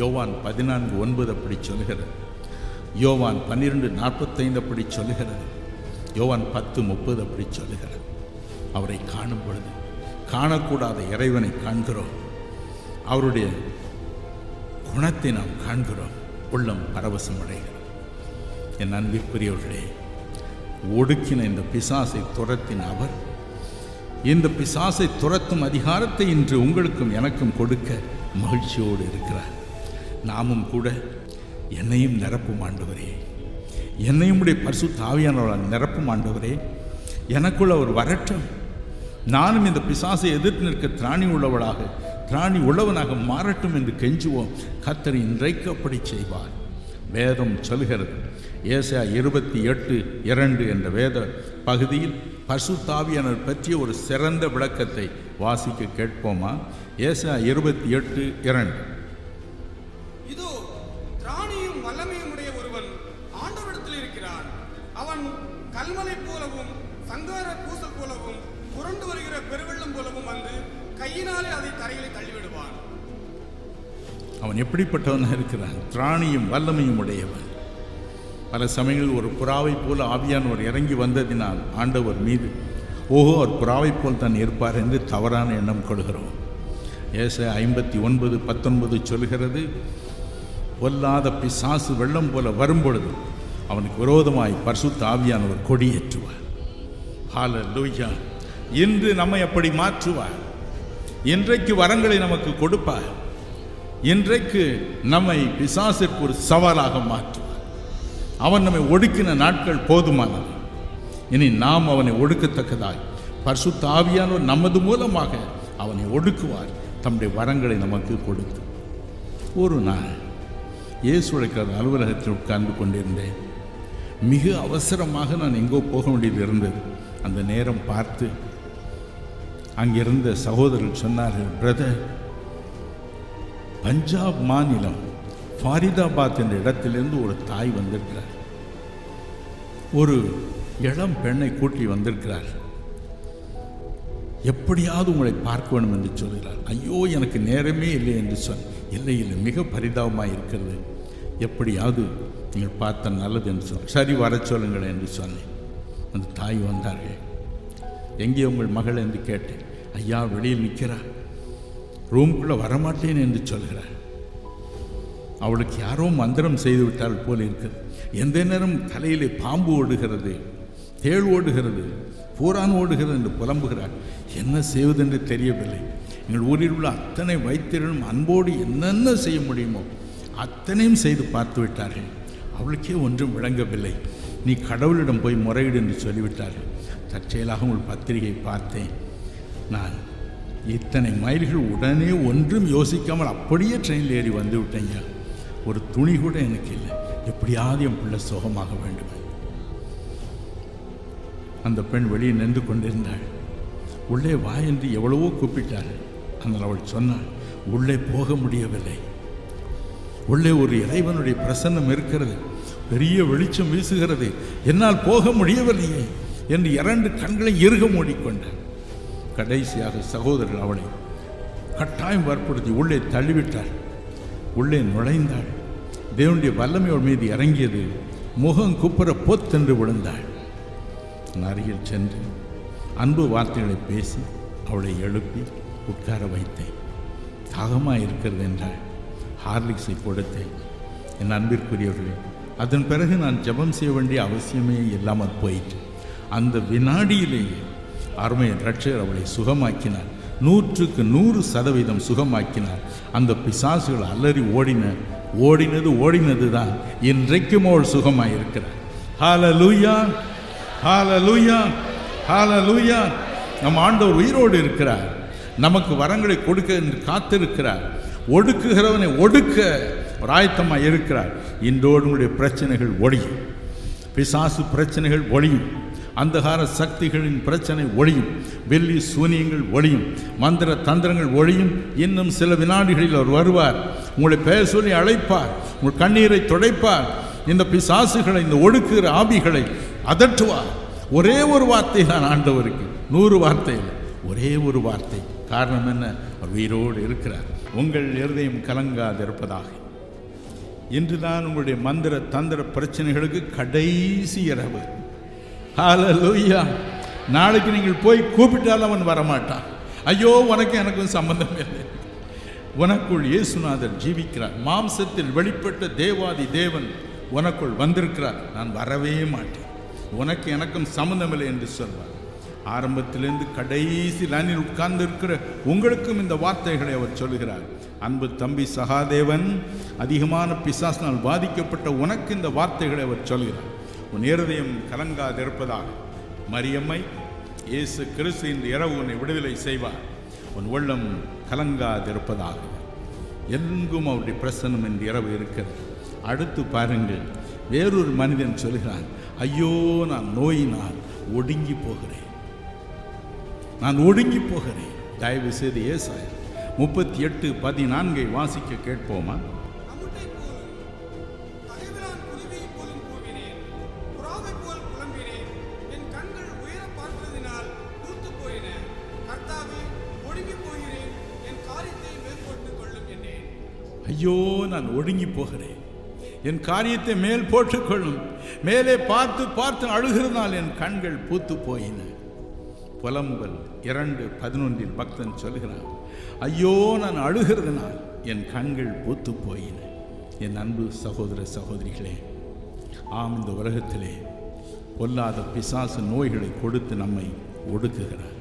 யோவான் 14:9 அப்படி சொல்கிறது. யோவான் 12:45 அப்படி சொல்லுகிறது. யோவான் 10:30 அப்படி சொல்லுகிறது. அவரை காணும் பொழுது காணக்கூடாத இறைவனை காண்கிறோம். அவருடைய குணத்தை நாம் காண்கிறோம். உள்ளம் பரவசம் அடைகிறது. என் அன்பிற்குரியவர்களே, ஒடுக்கின இந்த பிசாசை துரத்தின அவர் இந்த பிசாசை துரத்தும் அதிகாரத்தை இன்று உங்களுக்கும் எனக்கும் கொடுக்க மகிழ்ச்சியோடு இருக்கிறார். நாமும் கூட என்னையும் நிரப்பும் ஆண்டவரே, என்னையும் உடைய பரிசுத்த ஆவியானவரால் நிரப்பும் ஆண்டவரே, எனக்குள்ள ஒரு வரட்டும், நானும் இந்த பிசாசை எதிர்த்து நிற்க திராணி உள்ளவனாக மாறட்டும் என்று கெஞ்சுவோம். கர்த்தர் இன்றைக்கு அப்படி செய்வார். வேதம் சொல்கிறது, ஏசாயா 28:2 என்ற வேத பகுதியில் பரிசுத்த ஆவியானவர் பற்றிய ஒரு சிறந்த விளக்கத்தை வாசிக்க கேட்போமா? ஏசாயா 28:2. இதோ திராணியும் வல்லமையும் உடைய ஒருவன் ஆண்டவரிடத்தில் இருக்கிறான். அவன் கல்மலை போலவும் சங்கார பூசல் போலவும் புரண்டு வருகிற பெருவெள்ளம் போலவும் வந்து கையினாலே அதை தரையிலே தள்ளிவிடுவான். அவன் எப்படிப்பட்டவனாக இருக்கிறான்? திராணியும் வல்லமையும் உடையவன். பல சமயங்களில் ஒரு புறாவை போல ஆவியானவர் இறங்கி வந்ததினால் ஆண்டவர் மீது அவர் புறாவை போல் தான் இருப்பார் என்று தவறான எண்ணம் கொள்கிறோம். ஏசாயா 59:19 சொல்கிறது, பொல்லாத பிசாசு வெள்ளம் போல வரும்பொழுது அவனுக்கு விரோதமாய் பரிசுத்த ஆவியானவர் கொடியேற்றுவார். ஹல்லேலூயா! இன்று நம்மை அப்படி மாற்றுவார். இன்றைக்கு வரங்களை நமக்கு கொடுப்பார். இன்றைக்கு நம்மை பிசாசிற்கு ஒரு சவாலாக மாற்றுவார். அவன் நம்மை ஒடுக்கின நாட்கள் போதுமானது. இனி நாம் அவனை ஒடுக்கத்தக்கதாய் பரிசுத்த ஆவியானவர் நமது மூலமாக அவனை ஒடுக்குவார், தம்முடைய வரங்களை நமக்கு கொடுத்து. ஒரு நாள் இயேசுடைய அலுவலகத்தில் உட்கார்ந்து கொண்டிருந்தேன். மிக அவசரமாக நான் எங்கோ போக வேண்டியது இருந்தது. அந்த நேரம் பார்த்து அங்கிருந்த சகோதரர்கள் சொன்னார்கள், பிரதர், பஞ்சாப் மாநிலம் ஃபாரிதாபாத் என்ற இடத்திலிருந்து ஒரு தாய் வந்திருக்கிறார். ஒரு இளம் பெண்ணை கூட்டி வந்திருக்கிறார். எப்படியாவது உங்களை பார்க்க வேண்டும் என்று சொல்கிறார். ஐயோ, எனக்கு நேரமே இல்லை என்று இல்லை, மிக பரிதாபமாக இருக்கிறது, எப்படியாவது நீங்கள் பார்த்தா நல்லது என்று சரி வர சொல்லுங்கள் என்று சொன்னேன். அந்த தாய் வந்தார்கள். எங்கே உங்கள் மகள் என்று கேட்டேன். ஐயா, வெளியில் நிற்கிறார், ரூம்குள்ளே வரமாட்டேன் என்று சொல்கிறார். அவளுக்கு யாரோ மந்திரம் செய்து விட்டால் போல இருக்கிறது. எந்த நேரம் தலையிலே பாம்பு ஓடுகிறது, தேள் ஓடுகிறது, பூரான் ஓடுகிறது என்று புலம்புகிறார். என்ன செய்வதென்று தெரியவில்லை. எங்கள் ஊரில் உள்ள அத்தனை வைத்தியர்களும் அன்போடு என்னென்ன செய்ய முடியுமோ அத்தனையும் செய்து பார்த்து விட்டார்கள். அவளுக்கே ஒன்றும் விளங்கவில்லை. நீ கடவுளிடம் போய் முறையிடு என்று சொல்லிவிட்டார்கள். தற்செயலாக உங்கள் பத்திரிகை பார்த்தேன். நான் இத்தனை மைல்கள் உடனே ஒன்றும் யோசிக்காமல் அப்படியே ட்ரெயினில் ஏறி வந்து விட்டேங்க. ஒரு துணி கூட எனக்கு இல்லை. எப்படியாவது என் பிள்ளை சுகமாக வேண்டும். அந்த பெண் வெளியே நின்று கொண்டிருந்தாள். உள்ளே வா என்று எவ்வளவோ கூப்பிட்டாள். ஆனால் அவள் சொன்னாள், உள்ளே போக முடியவில்லை. உள்ளே ஒரு இறைவனுடைய பிரசன்னம் இருக்கிறது, பெரிய வெளிச்சம் வீசுகிறது, என்னால் போக முடியவில்லையே என்று 2 கண்களை இறுக மூடிக்கொண்டாள். கடைசியாக சகோதரர் அவளை கட்டாயம் வற்புறுத்தி உள்ளே தள்ளிவிட்டாள். உள்ளே நுழைந்தாள். தேவனுடைய வல்லமையோடு மீது இறங்கியது. முகம் குப்புற பொத்தென்று விழுந்தாள். அருகில் சென்று அன்பு வார்த்தைகளை பேசி அவளை எழுப்பி உட்கார வைத்தேன். தாகமாக இருக்கிறது என்றாள். ஹார்லிக்ஸை கொடுத்தேன். என் அன்பிற்குரியவர்களே, அதன் பிறகு நான் ஜெபம் செய்ய வேண்டிய அவசியமே இல்லாமல் போயிட்டு அந்த வினாடியிலேயே அருமையின் ரட்சகர் அவளை சுகமாக்கினார். 100% சுகமாக்கினார். அந்த பிசாசுகள் அலறி ஓடினது தான் இன்றைக்கும் அவள் சுகமாக இருக்கிறார். ஹல்லேலூயா, ஹல்லேலூயா, ஹல்லேலூயா. நம் ஆண்டவர் உயிரோடு இருக்கிறார். நமக்கு வரங்களை கொடுக்க என்று காத்திருக்கிறார். ஒடுக்குகிறவனை ஒடுக்க ஒரு ஆயத்தமாக இருக்கிறார். இன்றோடு உங்களுடைய பிரச்சனைகள் ஒழியும். பிசாசு பிரச்சனைகள் ஒழியும். அந்தகார சக்திகளின் பிரச்சனை ஒழியும். வெள்ளி சூனியங்கள் ஒழியும். மந்திர தந்திரங்கள் ஒழியும். இன்னும் சில வினாடிகளில் அவர் வருவார். உங்களை பெயர் சொல்லி அழைப்பார். உங்கள் கண்ணீரை துடைப்பார். இந்த பிசாசுகளை, இந்த ஒடுக்குகிற ஆவிகளை அதட்டுவார். ஒரே ஒரு வார்த்தை தான் ஆண்டவருக்கு, 100 வார்த்தை இல்லை, ஒரே ஒரு வார்த்தை. காரணம் என்ன? அவர் உயிரோடு இருக்கிறார். உங்கள் இருதயம் கலங்காதிருப்பதாக. இன்றுதான் உங்களுடைய மந்திர தந்திர பிரச்சனைகளுக்கு கடைசி இரவு. ஹல்லேலூயா. நாளைக்கு நீங்கள் போய் கூப்பிட்டால் அவன் வரமாட்டான். ஐயோ, உனக்கு எனக்கும் சம்பந்தம் இல்லை. உனக்குள் இயேசுநாதர் ஜீவிக்கிறார். மாம்சத்தில் வெளிப்பட்ட தேவாதி தேவன் உனக்குள் வந்திருக்கிறார். நான் வரவே மாட்டேன், உனக்கு எனக்கும் சம்பந்தம் இல்லை என்று சொல்வார். ஆரம்பத்திலிருந்து கடைசி லைனில் உட்கார்ந்து இருக்கிற உங்களுக்கும் இந்த வார்த்தைகளை அவர் சொல்கிறார். அன்பு தம்பி சகாதேவன், அதிகமான பிசாசினால் பாதிக்கப்பட்ட உனக்கு இந்த வார்த்தைகளை அவர் சொல்கிறார். உன் இருதயம் கலங்காதிருப்பதாக. மரியம்மை, இயேசு கிறிஸ்து இந்த இரவு உன்னை விடுதலை செய்வார். உன் உள்ளம் கலங்காதிருப்பதாக. எங்கும் அவருடைய பிரசன்னம் இந்த இரவு இருக்கிறது. அடுத்து பாருங்கள், வேறொரு மனிதன் சொல்கிறான், ஐயோ நான் நோயினால் ஒடுங்கி போகிறேன், நான் ஒடுங்கி போகிறேன். தயவு செய்து ஏசாயா 38:14 வாசிக்க கேட்போமா? ஐயோ நான் ஒடுங்கி போகிறேன், என் காரியத்தை மேல் போட்டுக்கொள்ளும். மேலே பார்த்து பார்த்து அழுகிறதுனால் என் கண்கள் பூத்து போயின. புலம்பல் 2:11 பக்தன் சொல்கிறான், ஐயோ நான் அழுகிறதுனால் என் கண்கள் பூத்து போயின. என் அன்பு சகோதர சகோதரிகளே, ஆம், இந்த உலகத்திலே பொல்லாத பிசாசு நோய்களை கொடுத்து நம்மை ஒடுக்குகிறார்.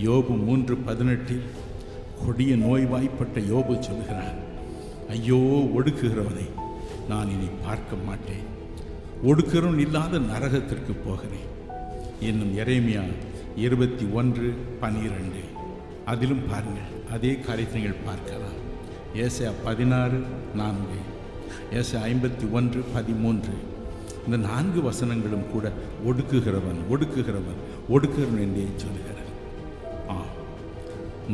யோபு 3:18 கொடிய நோய்வாய்ப்பட்ட யோபு சொல்கிறான், ஐயோ ஒடுக்குகிறவனை நான் இனி பார்க்க மாட்டேன், ஒடுக்கிறவன் இல்லாத நரகத்திற்கு போகிறேன். இன்னும் எரேமியா 21:12 அதிலும் பாருங்கள், அதே காரியத்தை நீங்கள் பார்க்கலாம். ஏசாயா 16:4, ஏசாயா 51:13 இந்த 4 வசனங்களும் கூட ஒடுக்குகிறவன் ஒடுக்குகிறவன் ஒடுக்குகிறவன் என்றே சொல்கிறார்.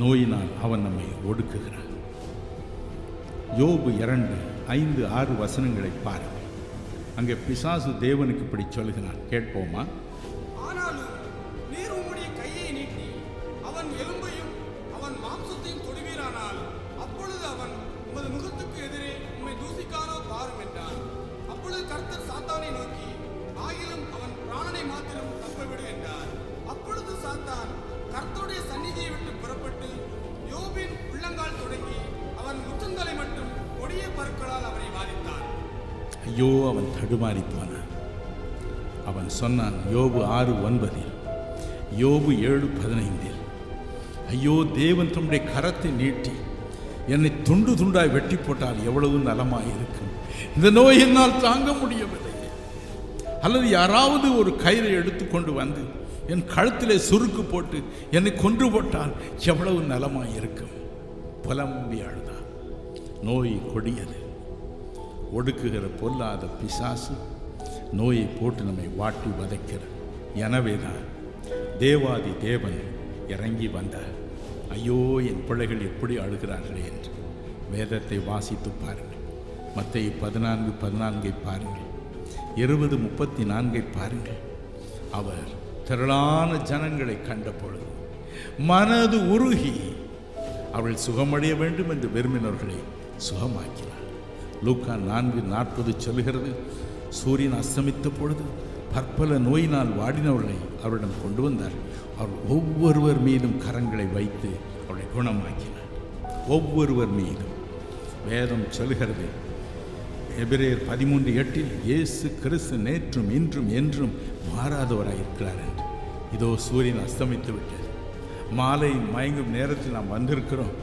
நோயினால் அவன் நம்மை ஒடுக்குகிறான். யோபு 2:5-6 வசனங்களை பாருங்கள். அங்கே பிசாசு தேவனுக்கு இப்படி சொல்கிறான், கேட்போமா? ஆனாலும் நீர் உம்முடைய கையை நீட்டி அவன் எலும்பையும் அவன் மாம்சத்தையும் தொடுவீரானால் அப்பொழுது அவன் உமது முகத்துக்கு எதிரே உம்மை தூசிக்காரோ பாரும் என்றான். அப்பொழுது கர்த்தர் சாத்தானை நோக்கி, ஆகிலும் அவன் பிராணனை மாத்திரம் தப்பவிடு என்றார். அப்பொழுது சாத்தான் கர்த்தருடைய சந்நிதியை விட்டு புறப்பட்டு யோபின் உள்ளங்கால் தொடங்கி அவன் முத்துந்தலை மட்டும் கொடிய பற்களால் அவனை வாதித்தான். ஐயோ அவன் தடுமாறி போனான். அவன் சொன்னான், யோபு 6:9, யோபு 7:15, ஐயோ தேவன் தம்முடைய கரத்தை நீட்டி என்னை துண்டு துண்டாய் வெட்டி போட்டால் எவ்வளவு நலமாய் இருக்கும். இந்த நோய் என்னால் தாங்க முடியவில்லை. அல்லது யாராவது ஒரு கயிறை எடுத்துக்கொண்டு வந்து என் கழுத்திலே சுருக்கு போட்டு என்னை கொன்று போட்டால் எவ்வளவு நலமாய் இருக்கும். புலம்பி அழுதான். நோய் கொடியது. ஒடுக்குகிற பொல்லாத பிசாசு நோயை போட்டு நம்மை வாட்டி வதைக்கிறது. எனவே தான் தேவாதி தேவன் இறங்கி வந்தார். ஐயோ என் பிள்ளைகள் எப்படி அழுகிறார்களே என்று. வேதத்தை வாசித்து பாருங்கள். மத்தேயு 14:14 பாருங்கள், 20:34 பாருங்கள். அவர் திரளான ஜனங்களை கண்ட பொழுது மனது உருகி அவள் சுகமடைய வேண்டும் என்று விரும்பினவர்களை சுகமாக்கினார். லூக்கா 4:40 சொல்கிறது, சூரியன் அஸ்தமித்த பொழுது பற்பல நோயினால் வாடினவர்களை அவரிடம் கொண்டு வந்தார். அவர் ஒவ்வொருவர் மீதும் கரங்களை வைத்து அவளை குணமாக்கினார். ஒவ்வொருவர் மீதும். வேதம் சொல்கிறது, எபிரேயர் 13:8 இயேசு கிறிஸ்து நேற்றும் இன்றும் என்றும் மாறாதவராயிருக்கிறார் என்று. இதோ சூரியன் அஸ்தமித்து விட்டது. மாலை மயங்கும் நேரத்தில் நாம் வந்திருக்கிறோம்.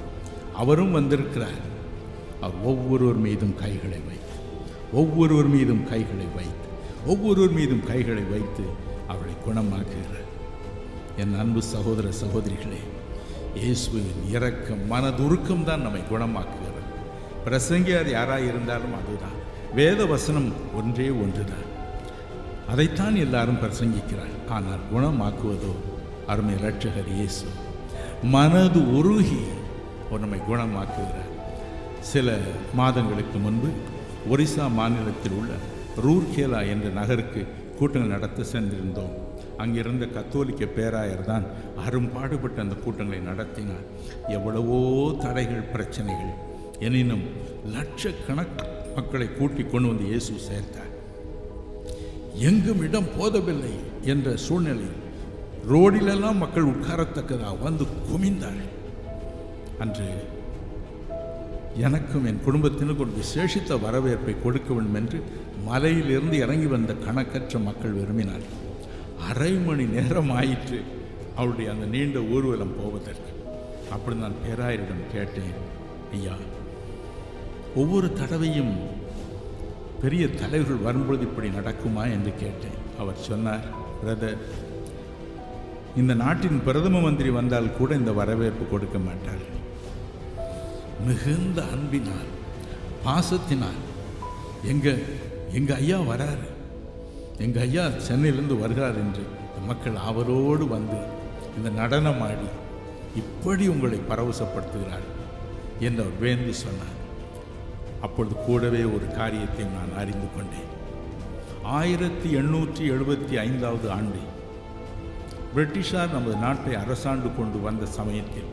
அவரும் வந்திருக்கிறார். அவர் ஒவ்வொருவர் மீதும் கைகளை வைத்து, ஒவ்வொருவர் மீதும் கைகளை வைத்து, ஒவ்வொருவர் மீதும் கைகளை வைத்து அவளை குணமாக்குகிறார். என் அன்பு சகோதர சகோதரிகளே, இயேசுவின் இரக்கம் மனதுருக்கம் தான் நம்மை குணமாக்குகிறது. பிரசங்கியார் யாராக இருந்தாலும் அதுதான். வேத வசனம் ஒன்றே ஒன்றுதான். அதைத்தான் எல்லாரும் பிரசங்கிக்கிறார். ஆனால் குணமாக்குவதோ அருமை இரட்சகர் இயேசு. மனது உருகி நம்மை குணமாக்குகிறார். சில மாதங்களுக்கு முன்பு ஒரிசா மாநிலத்தில் உள்ள ரூர்கேலா என்ற நகருக்கு கூட்டங்கள் நடத்த சென்றிருந்தோம். அங்கிருந்த கத்தோலிக்க பேராயர் தான் அரும்பாடுபட்டு அந்த கூட்டங்களை நடத்தினார். எவ்வளவோ தடைகள், பிரச்சனைகள், எனினும் லட்சக்கணக்கு மக்களை கூட்டி கொண்டு வந்து இயேசு சேர்த்தார். எங்கும் இடம் போதவில்லை என்ற சூழ்நிலையில் ரோடிலெல்லாம் மக்கள் உட்காரத்தக்கதாக வந்து குமிந்தார்கள். அன்று எனக்கும் என் குடும்பத்தினருக்கு ஒரு விசேஷித்த வரவேற்பை கொடுக்க வேண்டும் என்று மலையிலிருந்து இறங்கி வந்த கணக்கற்ற மக்கள் விரும்பினார்கள். அரை மணி நேரம் ஆயிற்று. அவளுடைய அந்த நீண்ட ஊர்வலம் போவதற்கு. அப்படி நான் பேராயரிடம் கேட்டேன், ஐயா, ஒவ்வொரு தடவையும் பெரிய தலைவர்கள் வரும்பொழுது இப்படி நடக்குமா என்று கேட்டேன். அவர் சொன்னார், பிரதர், இந்த நாட்டின் பிரதம மந்திரி வந்தால் கூட இந்த வரவேற்பு கொடுக்க மாட்டார்கள். மிகுந்த அன்பினால், பாசத்தினால் எங்க ஐயா வராரு, எங்க ஐயா சென்னையிலிருந்து வருகிறார் என்று மக்கள் ஆவலோடு வந்து இந்த நடனமாடி இப்படி உங்களை பரவசப்படுத்துகிறார் என்று அவர் வேண்டி சொன்னார். அப்பொழுது கூடவே ஒரு காரியத்தை நான் அறிந்து கொண்டேன். 1875 ஆண்டு பிரிட்டிஷார் நமது நாட்டை அரசாண்டு கொண்டு வந்த சமயத்தில்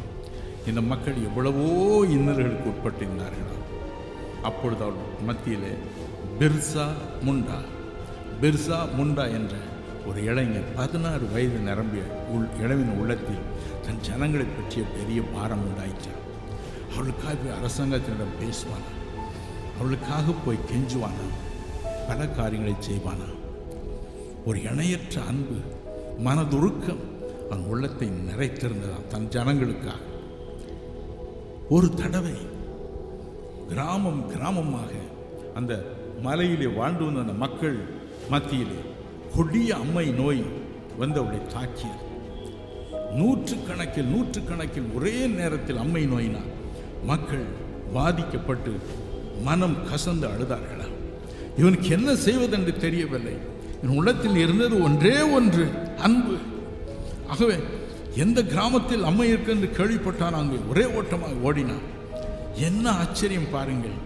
இந்த மக்கள் எவ்வளவோ இன்னல்களுக்கு உட்பட்டிருந்தார்களா. அப்பொழுது அவர் மத்தியிலே பிர்சா முண்டா என்ற ஒரு இளைஞர் 16 வயது நிரம்பிய இளவின் உள்ளத்தில் தன் ஜனங்களை பற்றிய பெரிய பாரம் உண்டாயிற்றார். அவளுக்காக அரசாங்கத்தினிடம் பேசுவானா, அவளுக்காக போய் கெஞ்சுவானா, பல காரியங்களை செய்வானா. ஒரு இணையற்ற அன்பு, மனதுருக்கம் அவன் உள்ளத்தை நிறைத்திருந்ததாம் தன் ஜனங்களுக்காக. ஒரு தடவை கிராமமாக அந்த மலையிலே வாழ்ந்து வந்த அந்த மக்கள் மத்தியிலே கொடிய அம்மை நோய் வந்து அவளை தாக்கியது. நூற்றுக்கணக்கில் ஒரே நேரத்தில் அம்மை நோயினால் மக்கள் பாதிக்கப்பட்டு மனம் கசந்து அழுதார்களா. இவனுக்கு என்ன செய்வதென்று தெரியவில்லை. இவன் உள்ளத்தில் இருந்தது ஒன்றே ஒன்று, அன்பு. ஆகவே எந்த கிராமத்தில் அம்மை இருக்கு என்று கேள்விப்பட்டான், அங்கே ஒரே ஓட்டமாக ஓடினான். என்ன ஆச்சரியம் பாருங்கள்,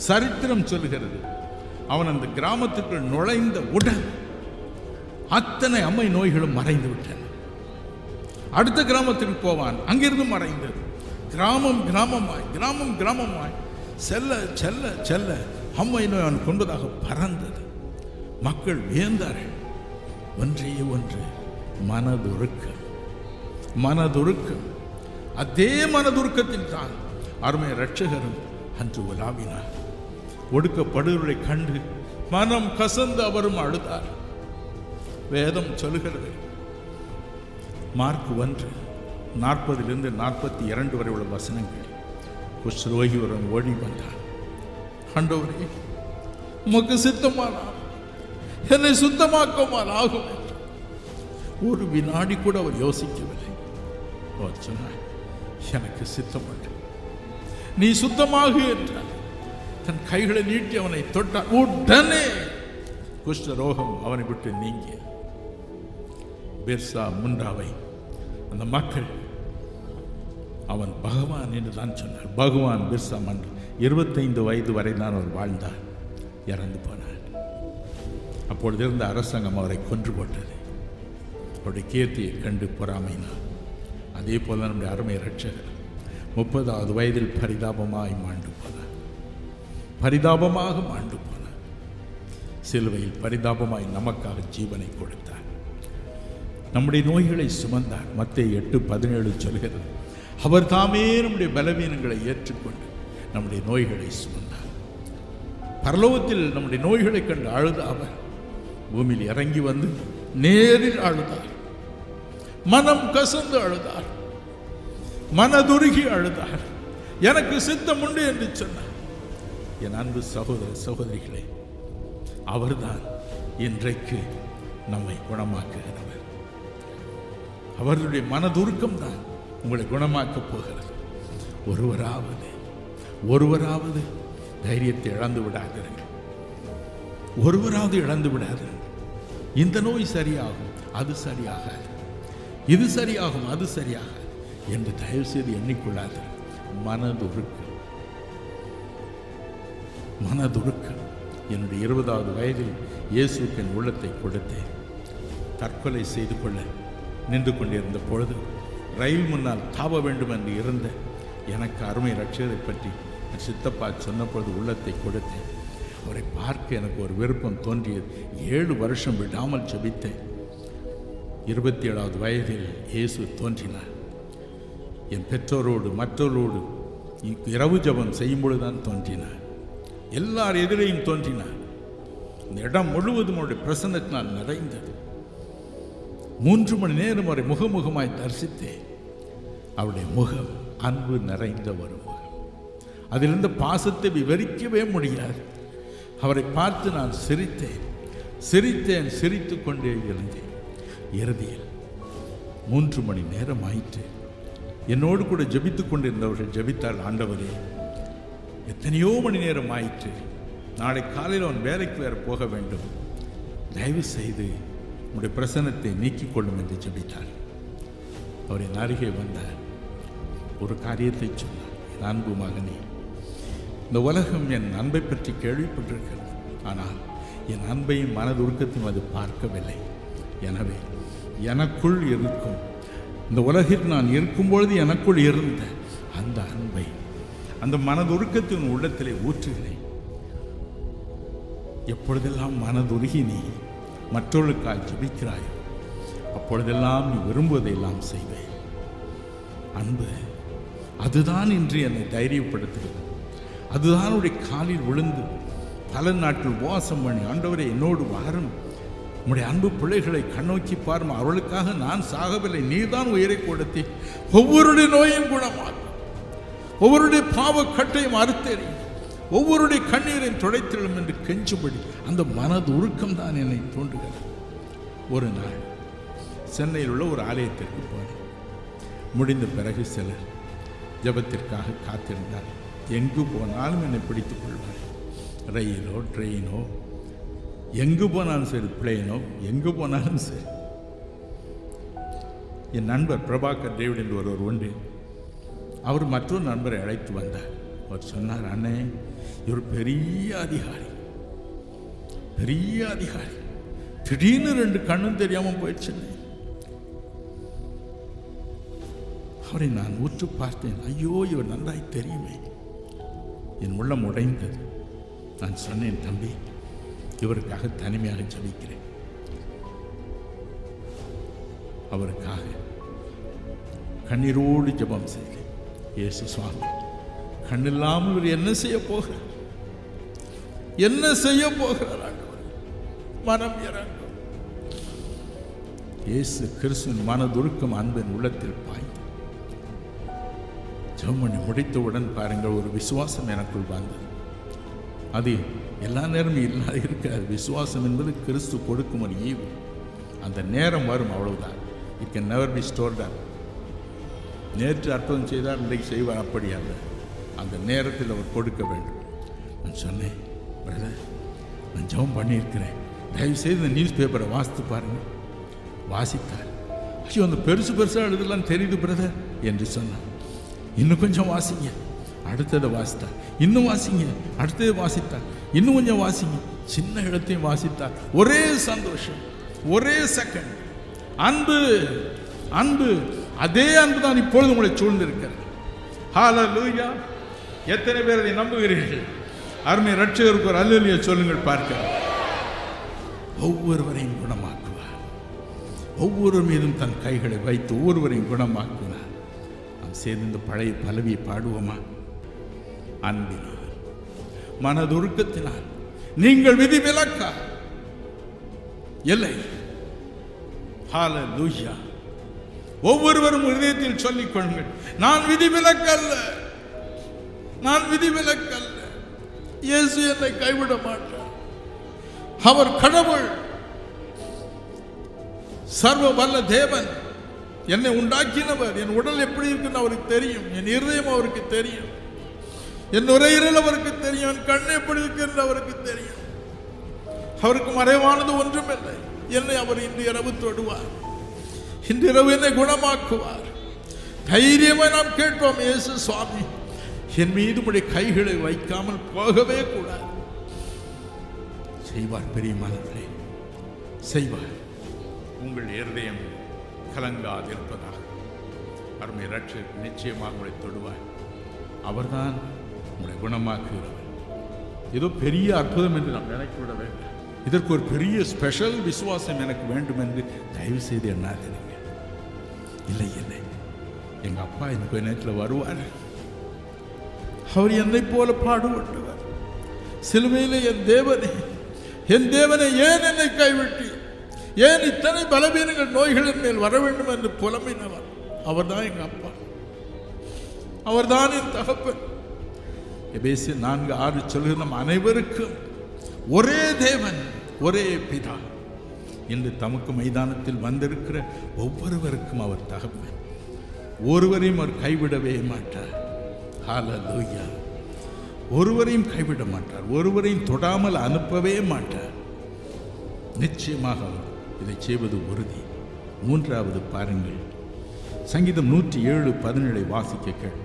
சரித்திரம் சொல்லுகிறது, அவன் அந்த கிராமத்துக்குள் நுழைந்த உடன் அத்தனை அம்மை நோய்களும் மறைந்து விட்டன. அடுத்த கிராமத்திற்கு போவான், அங்கிருந்து மறைந்தது. கிராமமாய் செல்ல செல்ல செல்ல அம்மை நோய் அவன் கொண்டதாக பறந்தது. மக்கள் வியந்தார்கள். ஒன்றே ஒன்று, மனதுருக்கம். அதே மனதுருக்கத்தில் தான் அருமை இரட்சகரும் அன்று உலாவினார். ஒடுக்கப்படுவதை கண்டு மனம் கசந்து அவரும் அழுதார். வேதம் சொல்லுகிறது, மார்க் 1:40-42 வரை உள்ள வசனங்கள், குஷ்ரோகி ஒருவன் ஓடி வந்தான். ஆண்டவரே, உமக்கு சித்தமானால் என்னை சுத்தமாக்குமால் ஆகும் என்று ஒரு வினாடி கூட அவர் யோசிக்கவில்லை. அவர் சொன்னார், எனக்கு சித்தம் உண்டு, நீ சுத்தமாகு என்றார். தன் கைகளை நீட்டி அவனை தொட்டார். உடனே குஷ்டரோகம் அவனை விட்டு நீங்கிய. பிர்சா முண்டாவை அந்த மக்கள் அவன் பகவான் என்று தான் சொன்னார். பகவான் பிர்சா முண்டா 25 வயது வரை தான் அவர் வாழ்ந்தார், இறந்து போனார். அப்பொழுது இருந்த அரசாங்கம் அவரை கொன்று போட்டது. அவருடைய கீர்த்தியை கண்டு பொறாமைனார். அதே போல நம்முடைய அருமை இரட்சகர் 30வது வயதில் பரிதாபமாக மாண்டு போனார். சிலுவையில் பரிதாபமாய் நமக்காக ஜீவனை கொடுத்தார். நம்முடைய நோய்களை சுமந்தார். மத்தேயு 8:17 சொல்கிறது, அவர் தாமே நம்முடைய பலவீனங்களை ஏற்றுக்கொண்டு நம்முடைய நோய்களை சுமந்தார். பரலோகத்தில் நம்முடைய நோய்களை கண்டு அழுத அவர் பூமியில் இறங்கி வந்து நேரில் அழுதார். மனம் கசந்து அழுதார், மனதுருகி அழுதார். எனக்கு சித்தம் உண்டு என்று சொன்னார். என் அன்பு சகோதர சகோதரிகளே, அவர்தான் இன்றைக்கு நம்மை குணமாக்குகிறவர். அவர்களுடைய மனதுருக்கம் தான் உங்களை குணமாக்கப் போகிறது. ஒருவராவது தைரியத்தை இழந்து விடாதீர்கள். இழந்து விடாதீர்கள். இந்த நோய் சரியாகும், அது சரியாகாது, இது சரியாகும், அது சரியாகாது என்று தயவு செய்து எண்ணிக்கொள்ளாதீர்கள். மனதுருக்கம். என்னுடைய 20வது வயதில் இயேசுக்கு என் உள்ளத்தை கொடுத்தேன். தற்கொலை செய்து கொள்ள நின்று கொண்டிருந்த பொழுது ரயில் முன்னால் தாவ வேண்டும் என்று இருந்த எனக்கு அருமை இரட்சகரை பற்றி சித்தப்பா சொன்ன பொழுது உள்ளத்தை கொடுத்தேன். அவரை பார்க்க எனக்கு ஒரு விருப்பம் தோன்றியது. 7 வருஷம் விடாமல் ஜெபித்தேன். 27வது வயதில் இயேசு தோன்றினார். என் பெற்றோரோடு மற்றவரோடு இரவு ஜெபம் செய்யும் பொழுதுதான் தோன்றினார். எல்லார் எதிரையும் தோன்றினார். இந்த இடம் முழுவதும் அவருடைய பிரசன்னத்தினால் நிறைந்தது. 3 மணி நேரம் அவரை முகமுகமாய் தரிசித்தேன். அவருடைய முகம் அன்பு நிறைந்த ஒரு முகம். அதிலிருந்த பாசத்தை விவரிக்கவே முடியாது. அவரை பார்த்து நான் சிரித்தேன், சிரித்து கொண்டே இருந்தேன். இறுதியில் 3 மணி நேரம் ஆயிற்று. என்னோடு கூட ஜெபித்துக் கொண்டிருந்தவர்கள் ஜெபித்தால், ஆண்டவரே எத்தனையோ மணி நேரம் ஆயிற்று, நாளை காலையில் அவன் வேலைக்கு வேறு போக வேண்டும், தயவு செய்து உங்களுடைய பிரசன்னத்தை நீக்கிக் கொள்ளும் என்று ஜெபித்தார். அவரின் அருகே வந்தார். ஒரு காரியத்தை சொன்னார். என் அன்பு மகனே, இந்த உலகம் என் அன்பை பற்றி கேள்விப்பட்டிருக்கிறது, ஆனால் என் அன்பையும் மனதுருக்கத்தையும் அது பார்க்கவில்லை. எனவே எனக்குள் இருக்கும், இந்த உலகில் நான் இருக்கும்பொழுது எனக்குள் இருந்த அந்த அன்பை, அந்த மனதுருக்கத்தின் உள்ளத்திலே ஊற்றுகிறேன். எப்பொழுதெல்லாம் மனதுருகி நீ மற்றவர்களுக்காக ஜெபிக்கிறாயோ அப்பொழுதெல்லாம் நீ விரும்புவதையெல்லாம் செய்வேன். அன்பு அதுதான் இன்று என்னை தைரியப்படுத்துகிறது. அதுதான் உடைய காலில் விழுந்து பல நாட்கள் உபவாசம் பண்ணி, ஆண்டவரே என்னோடு வாரும், உம்முடைய அன்பு பிள்ளைகளை கண்ணோக்கி பாரும், அவர்களுக்காக நான் சாகவில்லை, நீதான் உயிரை கொடுத்தி ஒவ்வொருடைய நோயும் குணமாகும், ஒவ்வொருடைய பாவக்கட்டையும் அறுத்தெறி, ஒவ்வொருடைய கண்ணீரையும் துடைத்திடும் என்று கெஞ்சுபடி அந்த மனது உருக்கம் தான் என்னை தோன்றுகிறது. ஒரு நாள் சென்னையில் உள்ள ஒரு ஆலயத்திற்கு போனேன். முடிந்த பிறகு சிலர் ஜெபத்திற்காக காத்திருந்தார். எங்கு போனாலும் என்னை பிடித்துக் கொள்வார். ரயிலோ ட்ரெயினோ எங்கு போனாலும் சரி, பிளேனோ எங்கு போனாலும் சரி. என் நண்பர் பிரபாகர் டேவிட் என்று ஒருவர் உண்டு. அவர் மற்றொரு நண்பரை அழைத்து வந்தார். அவர் சொன்னார், அண்ணே இவர் பெரிய அதிகாரி, திடீர்னு 2 கண்ணும் தெரியாமல் போயிடுச்சு. அவரை நான் உற்று பார்த்தேன். ஐயோ, இவர் நன்றாய் தெரியுமே. என் உள்ளம் உடைந்தது. நான் சொன்னேன், தம்பி இவருக்காக தனிமையாக ஜெபிக்கிறேன். அவருக்காக கண்ணீரோடு ஜெபம் செய்தேன். இயேசு சுவாமி, கண்ணில்லாமல் இவர் என்ன செய்ய போகிறார்? மனம் இறங்கும். இயேசு கிறிஸ்துவின் மனதுருக்கம் அன்பின் உள்ளத்தில் பாய்ந்து ஜெபம் பண்ணி முடித்தவுடன் பாருங்கள், ஒரு விசுவாசம் எனக்குள் வந்தது. அது எல்லா நேரமும் இல்லாத இருக்காது. விசுவாசம் என்பது கிறிஸ்து கொடுக்கும் ஒரு ஈவு. அந்த நேரம் வரும், அவ்வளவுதான். It can never be stored up. நேற்று அற்புதம் செய்தார், இன்றைக்கு செய்வார், அப்படி அல்ல. அந்த நேரத்தில் அவர் கொடுக்க வேண்டும். நான் சொன்னேன், பிரதர் நான் ஜெபம் பண்ணியிருக்கிறேன், தயவுசெய்து இந்த நியூஸ் பேப்பரை வாசித்து பாருங்கள். வாசித்தார். ஐயோ, அந்த பெருசாக எழுதலாம் தெரியுது பிரதர் என்று சொன்னார். இன்னும் கொஞ்சம் வாசிங்க. அடுத்ததை வாசித்தார். இன்னும் வாசிங்க. அடுத்ததை வாசித்தார். இன்னும் கொஞ்சம் வாசிங்க. சின்ன இடத்தையும் வாசித்தார். ஒரே சந்தோஷம், ஒரே செகண்ட். அன்பு, அதே அன்பு தான் இப்பொழுது உங்களை சூழ்ந்திருக்கிறது. ஹல்லேலூயா! எத்தனை பேர் அதை நம்புகிறீர்கள்? அருமை ரட்சகருக்கு ஒரு அல்லேலூயா சொல்லுங்கள் பார்க்க. ஒவ்வொருவரையும் குணமாக்குவார். ஒவ்வொரு மீதும் தன் கைகளை வைத்து ஒவ்வொருவரையும் குணமாக்குவார். நாம் சேர்ந்து இந்த பழைய பல்லவியை பாடுவோமா? அன்பினால், மனதுருக்கத்தினால் நீங்கள் விதிவிலக்கா இல்லை. ஹல்லேலூயா! ஒவ்வொருவரும் இதயத்தில் சொல்லிக் கொள்ளுங்கள், நான் விதிவிலக்கல்ல. இயேசு என்னை கைவிட மாட்டார். அவர் கடவுள், சர்வ வல்ல தேவன், என்னை உண்டாக்கினவர். என் உடல் எப்படி இருக்குன்னு அவருக்கு தெரியும். என் இருதயம் அவருக்கு தெரியும். என் நுரையீரல் அவருக்கு தெரியும். என் கண் எப்படி இருக்கு என்று அவருக்கு தெரியும். அவருக்கு மறைவானது ஒன்றுமில்லை. என்னை அவர் இன்று இரவு தொடுவார். இன்று இரவு என்னை குணமாக்குவார். தைரியமாக நாம் கேட்போம், இயேசு சுவாமி என் மீது உடைய கைகளை வைக்காமல் போகவே கூடாது. செய்வார் பெரியமானவர்களே, செய்வார். உங்கள் இருதயம் கலங்காதிருப்பதாக. அருமை ரட்சகர் நிச்சயமாக உங்களை தொடுவார். அவர்தான் உங்களை குணமாக்குகிறவர். ஏதோ பெரிய அற்புதம் என்று நாம் நினைக்க வேண்டும். இதற்கு ஒரு பெரிய ஸ்பெஷல் விசுவாசம் எனக்கு வேண்டும் என்று தயவு செய்து எண்ணாதீங்க. இல்லை, எங்க அப்பா எனக்கு நேரத்தில் வருவார். அவர் என்னை போல ஏன் இத்தனை பலவீனங்கள் நோய்களின் மேல் வர வேண்டும் என்று புலம்பினவர் அவர்தான் எங்க அப்பா, அவர்தான் என் தகப்பன். எபேசியர் 4:6 சொல்கிற நம் அனைவருக்கும் ஒரே தேவன், ஒரே பிதா என்று தமக்கு மைதானத்தில் வந்திருக்கிற ஒவ்வொருவருக்கும் அவர் தகப்பன். ஒருவரையும் அவர் கைவிடவே மாட்டார். ஹல்லேலூயா. ஒருவரையும் கைவிட மாட்டார், ஒருவரையும் தொடாமல் அனுப்பவே மாட்டார். நிச்சயமாக அவர் இதை செய்வது உறுதி. மூன்றாவது பாருங்கள், சங்கீதம் 107:17 வாசிக்க கேள்.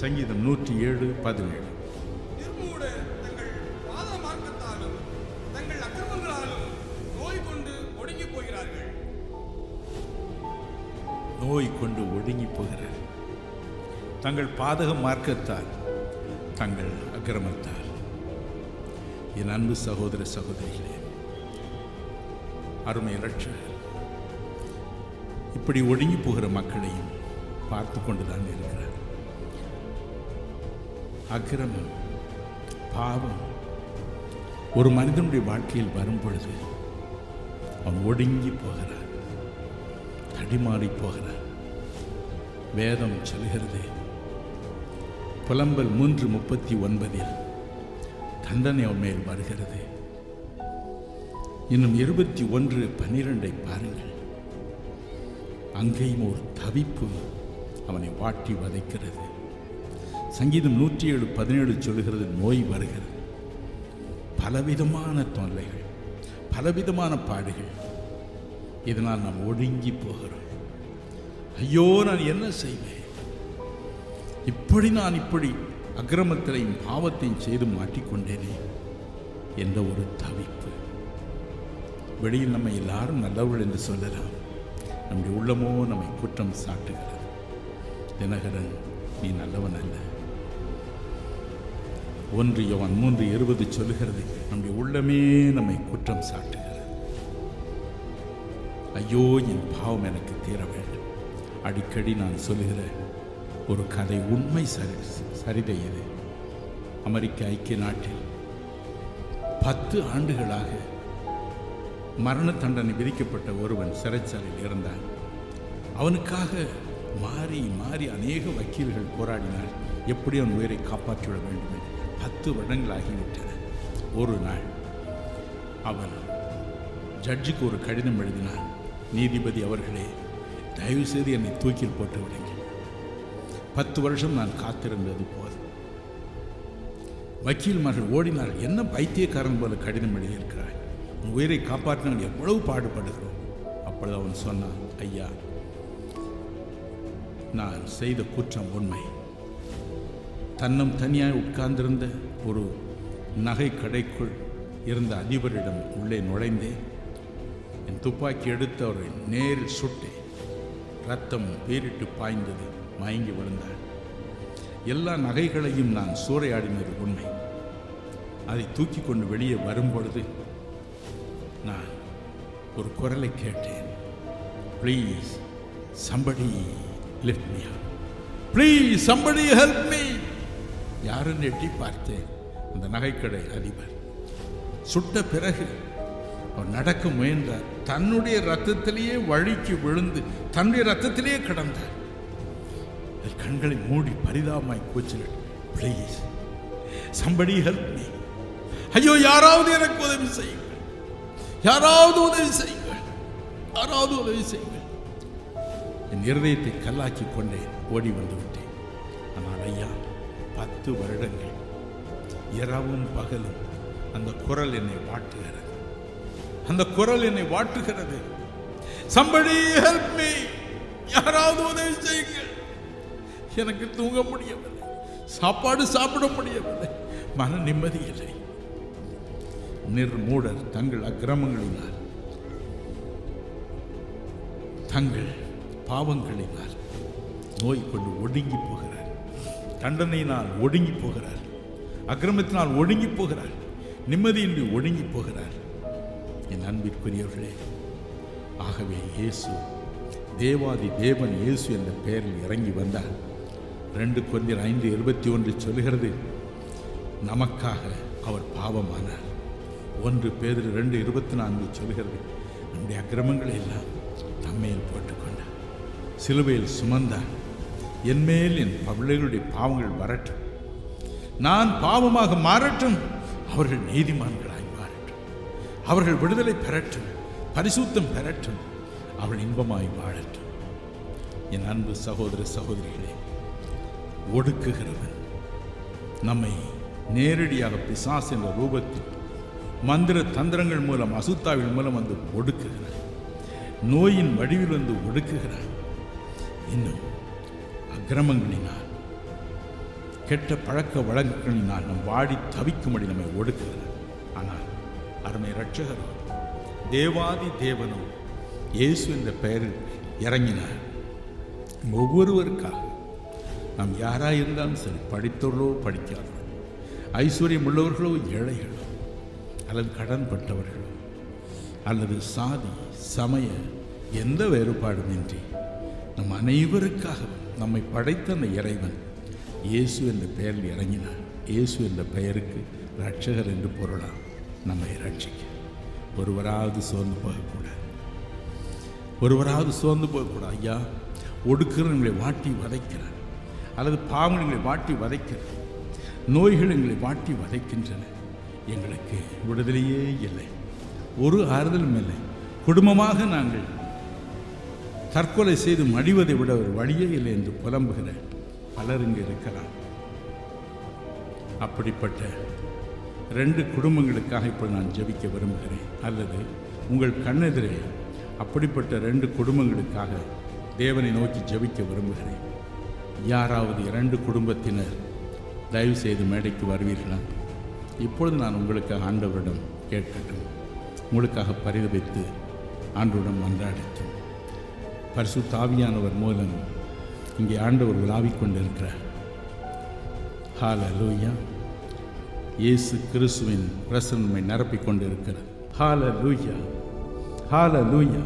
சங்கீதம் 107:17. தங்கள் பாத மார்க்கத்தாலும் தங்கள் அக்கிரமங்களாலும் நோய் கொண்டு ஒடுங்கி போகிறார்கள். நோய் கொண்டு ஒடுங்கி போகிறார். தங்கள் பாதக மார்க்கத்தால், தங்கள் அக்கிரமத்தால். என் அன்பு சகோதர சகோதரிகளே, அருமை இரட்சகர் இப்படி ஒடுங்கி போகிற மக்களையும் பார்த்து கொண்டுதான் இருக்கிறார். அக்கிரமம், பாவம் ஒரு மனிதனுடைய வாழ்க்கையில் வரும் பொழுது அவன் ஒடுங்கி போகிறான், தடிமாறி போகிறான். வேதம் சொல்கிறது, புலம்பல் 3:39 தண்டனை அவன் மேல் வருகிறது. இன்னும் 21:12 பாருங்கள், அங்கேயும் ஒரு தவிப்பு அவனை வாட்டி வதைக்கிறது. சங்கீதம் 107:17 சொல்கிறது, நோய் வருகிறது, பலவிதமான தொல்லைகள், பலவிதமான பாடுகள். இதனால் நாம் ஒடுங்கி போகிறோம். ஐயோ, நான் என்ன செய்வேன்? நான் இப்படி அக்கிரமத்திலையும் பாவத்தையும் செய்து மாட்டிக்கொண்டேனே என்ற ஒரு தவிப்பு. வெளியில் நம்ம எல்லாரும் நல்லவர்கள் என்று சொல்லலாம், நம்முடைய உள்ளமோ நம்மை குற்றம் சாட்டுகிறது. தினகரன், நீ நல்லவன் அல்ல. 1 யோவான் 3:20 சொல்லுகிறது, நம்முடைய உள்ளமே நம்மை குற்றம் சாட்டுகிறது. ஐயோ, என் பாவம் எனக்கு தீர வேண்டும். அடிக்கடி நான் சொல்லுகிற ஒரு கதை, உண்மை சரிதை இது. அமெரிக்க ஐக்கிய நாட்டில் 10 ஆண்டுகளாக மரண தண்டனை விதிக்கப்பட்ட ஒருவன் சிறைச்சாலையில் இருந்தான். அவனுக்காக மாறி மாறி அநேக வக்கீல்கள் போராடினார், எப்படி அவன் உயிரை காப்பாற்றிவிட வேண்டும் என்று. 10 வருடங்கள் ஆகிவிட்டன. ஒரு நாள் அவன் ஜட்ஜுக்கு ஒரு கடிதம் எழுதினான். நீதிபதி அவர்களே, தயவு செய்து என்னை தூக்கில் போட்டு விடுங்கள். 10 வருஷம் நான் காத்திருந்தது போதும். வக்கீல்மார்கள் ஓடினார்கள். என்ன பைத்தியக்காரன் போல கடிதம் எழுதியிருக்கிறாய், உன் உயிரை காப்பாற்ற நாங்கள் எவ்வளவு பாடுபடுகிறோம். அப்பொழுது அவன் சொன்னான், ஐயா, நான் செய்த குற்றம் உண்மை. தன்னம் தனியாய் உட்கார்ந்திருந்த ஒரு நகை கடைக்குள் இருந்த அதிபரிடம் உள்ளே நுழைந்தேன். என் துப்பாக்கி எடுத்து அவரை நேரில் சுட்டேன். ரத்தம் பேரிட்டு பாய்ந்தது. மயங்கி விழுந்தார். எல்லா நகைகளையும் நான் சூறையாடினது உண்மை. அதை தூக்கி கொண்டு வெளியே வரும்பொழுது நான் ஒரு குரலை கேட்டேன், please somebody lift me up, please somebody help me. யாருன்னு எட்டி பார்த்தேன். அந்த நகைக்கடை அதிபர். சுட்ட பிறகு அவர் நடக்க முயன்றார். தன்னுடைய ரத்தத்திலேயே வழிக்கு விழுந்து தன்னுடைய ரத்தத்திலேயே கிடந்தார். கண்களை மூடி பரிதாபமாய் கூச்சலிட்டு, ப்ளீஸ் somebody help me. ஐயோ, யாராவது எனக்கு உதவி செய்யுங்கள், யாராவது உதவி செய்யுங்கள், யாராவது உதவி செய்யுங்கள். என் இருதயத்தை கல்லாக்கி கொண்டே ஓடி வந்து விட்டேன். ஆனால் ஐயா, 10 வருடங்கள் இரவும் பகலும் அந்த குரல் என்னை வாட்டுகிறது. அந்த குரல் என்னை வாட்டுகிறது. somebody help me, யாராவது உதவி செய்யுங்கள். எனக்கு தூங்க முடியவில்லை, சாப்பாடு சாப்பிட முடியவில்லை, மன நிம்மதி இல்லை. நிர்மூடர் தங்கள் அக்கிரமங்களினால், தங்கள் பாவங்களினால் நோய் கொண்டு ஒடுங்கி போகிறார். தண்டனையினால் ஒடுங்கி போகிறார். அக்கிரமத்தினால் ஒடுங்கி போகிறார். நிம்மதியின்றி ஒடுங்கி போகிறார். என் அன்பிற்குரியவர்களே, ஆகவே இயேசு, தேவாதி தேவன் இயேசு என்ற பெயரில் இறங்கி வந்தார். 2 கொரிந்தியர் 5:21 சொல்லுகிறது, நமக்காக அவர் பாவமானார். 1 பேதுரு 2:24 சொல்லுகிறது, நம்முடைய அக்கிரமங்களை எல்லாம் தம்மேல் போட்டுக்கொண்டார், சிலுவையில் சுமந்தார். என்மேல் என் பிள்ளைகளுடைய பாவங்கள் வரட்டும், நான் பாவமாக மாறட்டும், அவர்கள் நீதிமான்களாய் மாறட்டும், அவர்கள் விடுதலை பெறட்டும், பரிசுத்தம் பெறட்டும், அவர்கள் இன்பமாய் வாழட்டும். என் அன்பு சகோதர சகோதரிகளே, ஒடுக்குகிறவன் நம்மை நேரடியாக பிசாசு என்ற ரூபத்தில் மந்திர தந்திரங்கள் மூலம், அசுத்தாவின் மூலம் வந்து ஒடுக்குகிறான். நோயின் வடிவில் வந்து ஒடுக்குகிறான். இன்னும் அக்கிரமங்களினால், கெட்ட பழக்க வழக்கங்களினால் நம் வாடி தவிக்கும்படி நம்மை ஒடுக்குகிறார். ஆனால் அருமை இரட்சகரோ, தேவாதி தேவனோ இயேசு என்ற பெயரில் இறங்கினார். ஒவ்வொருவருக்காக, நாம் யாராக இருந்தாலும் சரி, படித்தவர்களோ படிக்காதவர்களோ, ஐஸ்வர்யம் உள்ளவர்களோ ஏழைகளோ, அல்லது கடன்பட்டவர்களோ, அல்லது சாதி சமய எந்த வேறுபாடுமின்றி நம் அனைவருக்காகவும் நம்மை படைத்த அந்த இறைவன் இயேசு என்ற பெயரில் இறங்கினார். இயேசு என்ற பெயருக்கு இரட்சகர் என்று பொருளாம். நம்மை ரட்சிக்க ஒருவராவது சோர்ந்து போகக்கூடாது, ஒருவராவது சோர்ந்து போகக்கூடாது. ஐயா, ஒடுக்கிறவங்களை வாட்டி வதைக்கிறார், அல்லது பாவங்களை வாட்டி வதைக்கிறார், நோய்கள் எங்களை வாட்டி வதைக்கின்றன, எங்களுக்கு விடுதலையே இல்லை, ஒரு ஆறுதலும் இல்லை, குடும்பமாக நாங்கள் தற்கொலை செய்து மடிவதை விட ஒரு வழியே இல்லை என்று புலம்புகிற பலர் இங்கு இருக்கிறார். அப்படிப்பட்ட 2 குடும்பங்களுக்காக இப்பொழுது நான் ஜெபிக்க விரும்புகிறேன். அல்லது உங்கள் கண்ணெதிரே அப்படிப்பட்ட 2 குடும்பங்களுக்காக தேவனை நோக்கி ஜெபிக்க விரும்புகிறேன். யாராவது 2 குடும்பத்தினர் தயவு செய்து மேடைக்கு வருவீர்களா? இப்பொழுது நான் உங்களுக்காக ஆண்டவரிடம் கேட்கட்டும், உங்களுக்காக பரிதபித்து ஆண்டவரிடம் மன்றாடட்டும். பரிசுத்த ஆவியானவர் மூலம் இங்கே ஆண்டவர் விளாவிக் கொண்டிருக்கிறார். ஹல்லேலூயா. இயேசு கிறிஸ்துவின் பிரசன்னமை நிரப்பிக் கொண்டிருக்கிறது. ஹல்லேலூயா, ஹல்லேலூயா.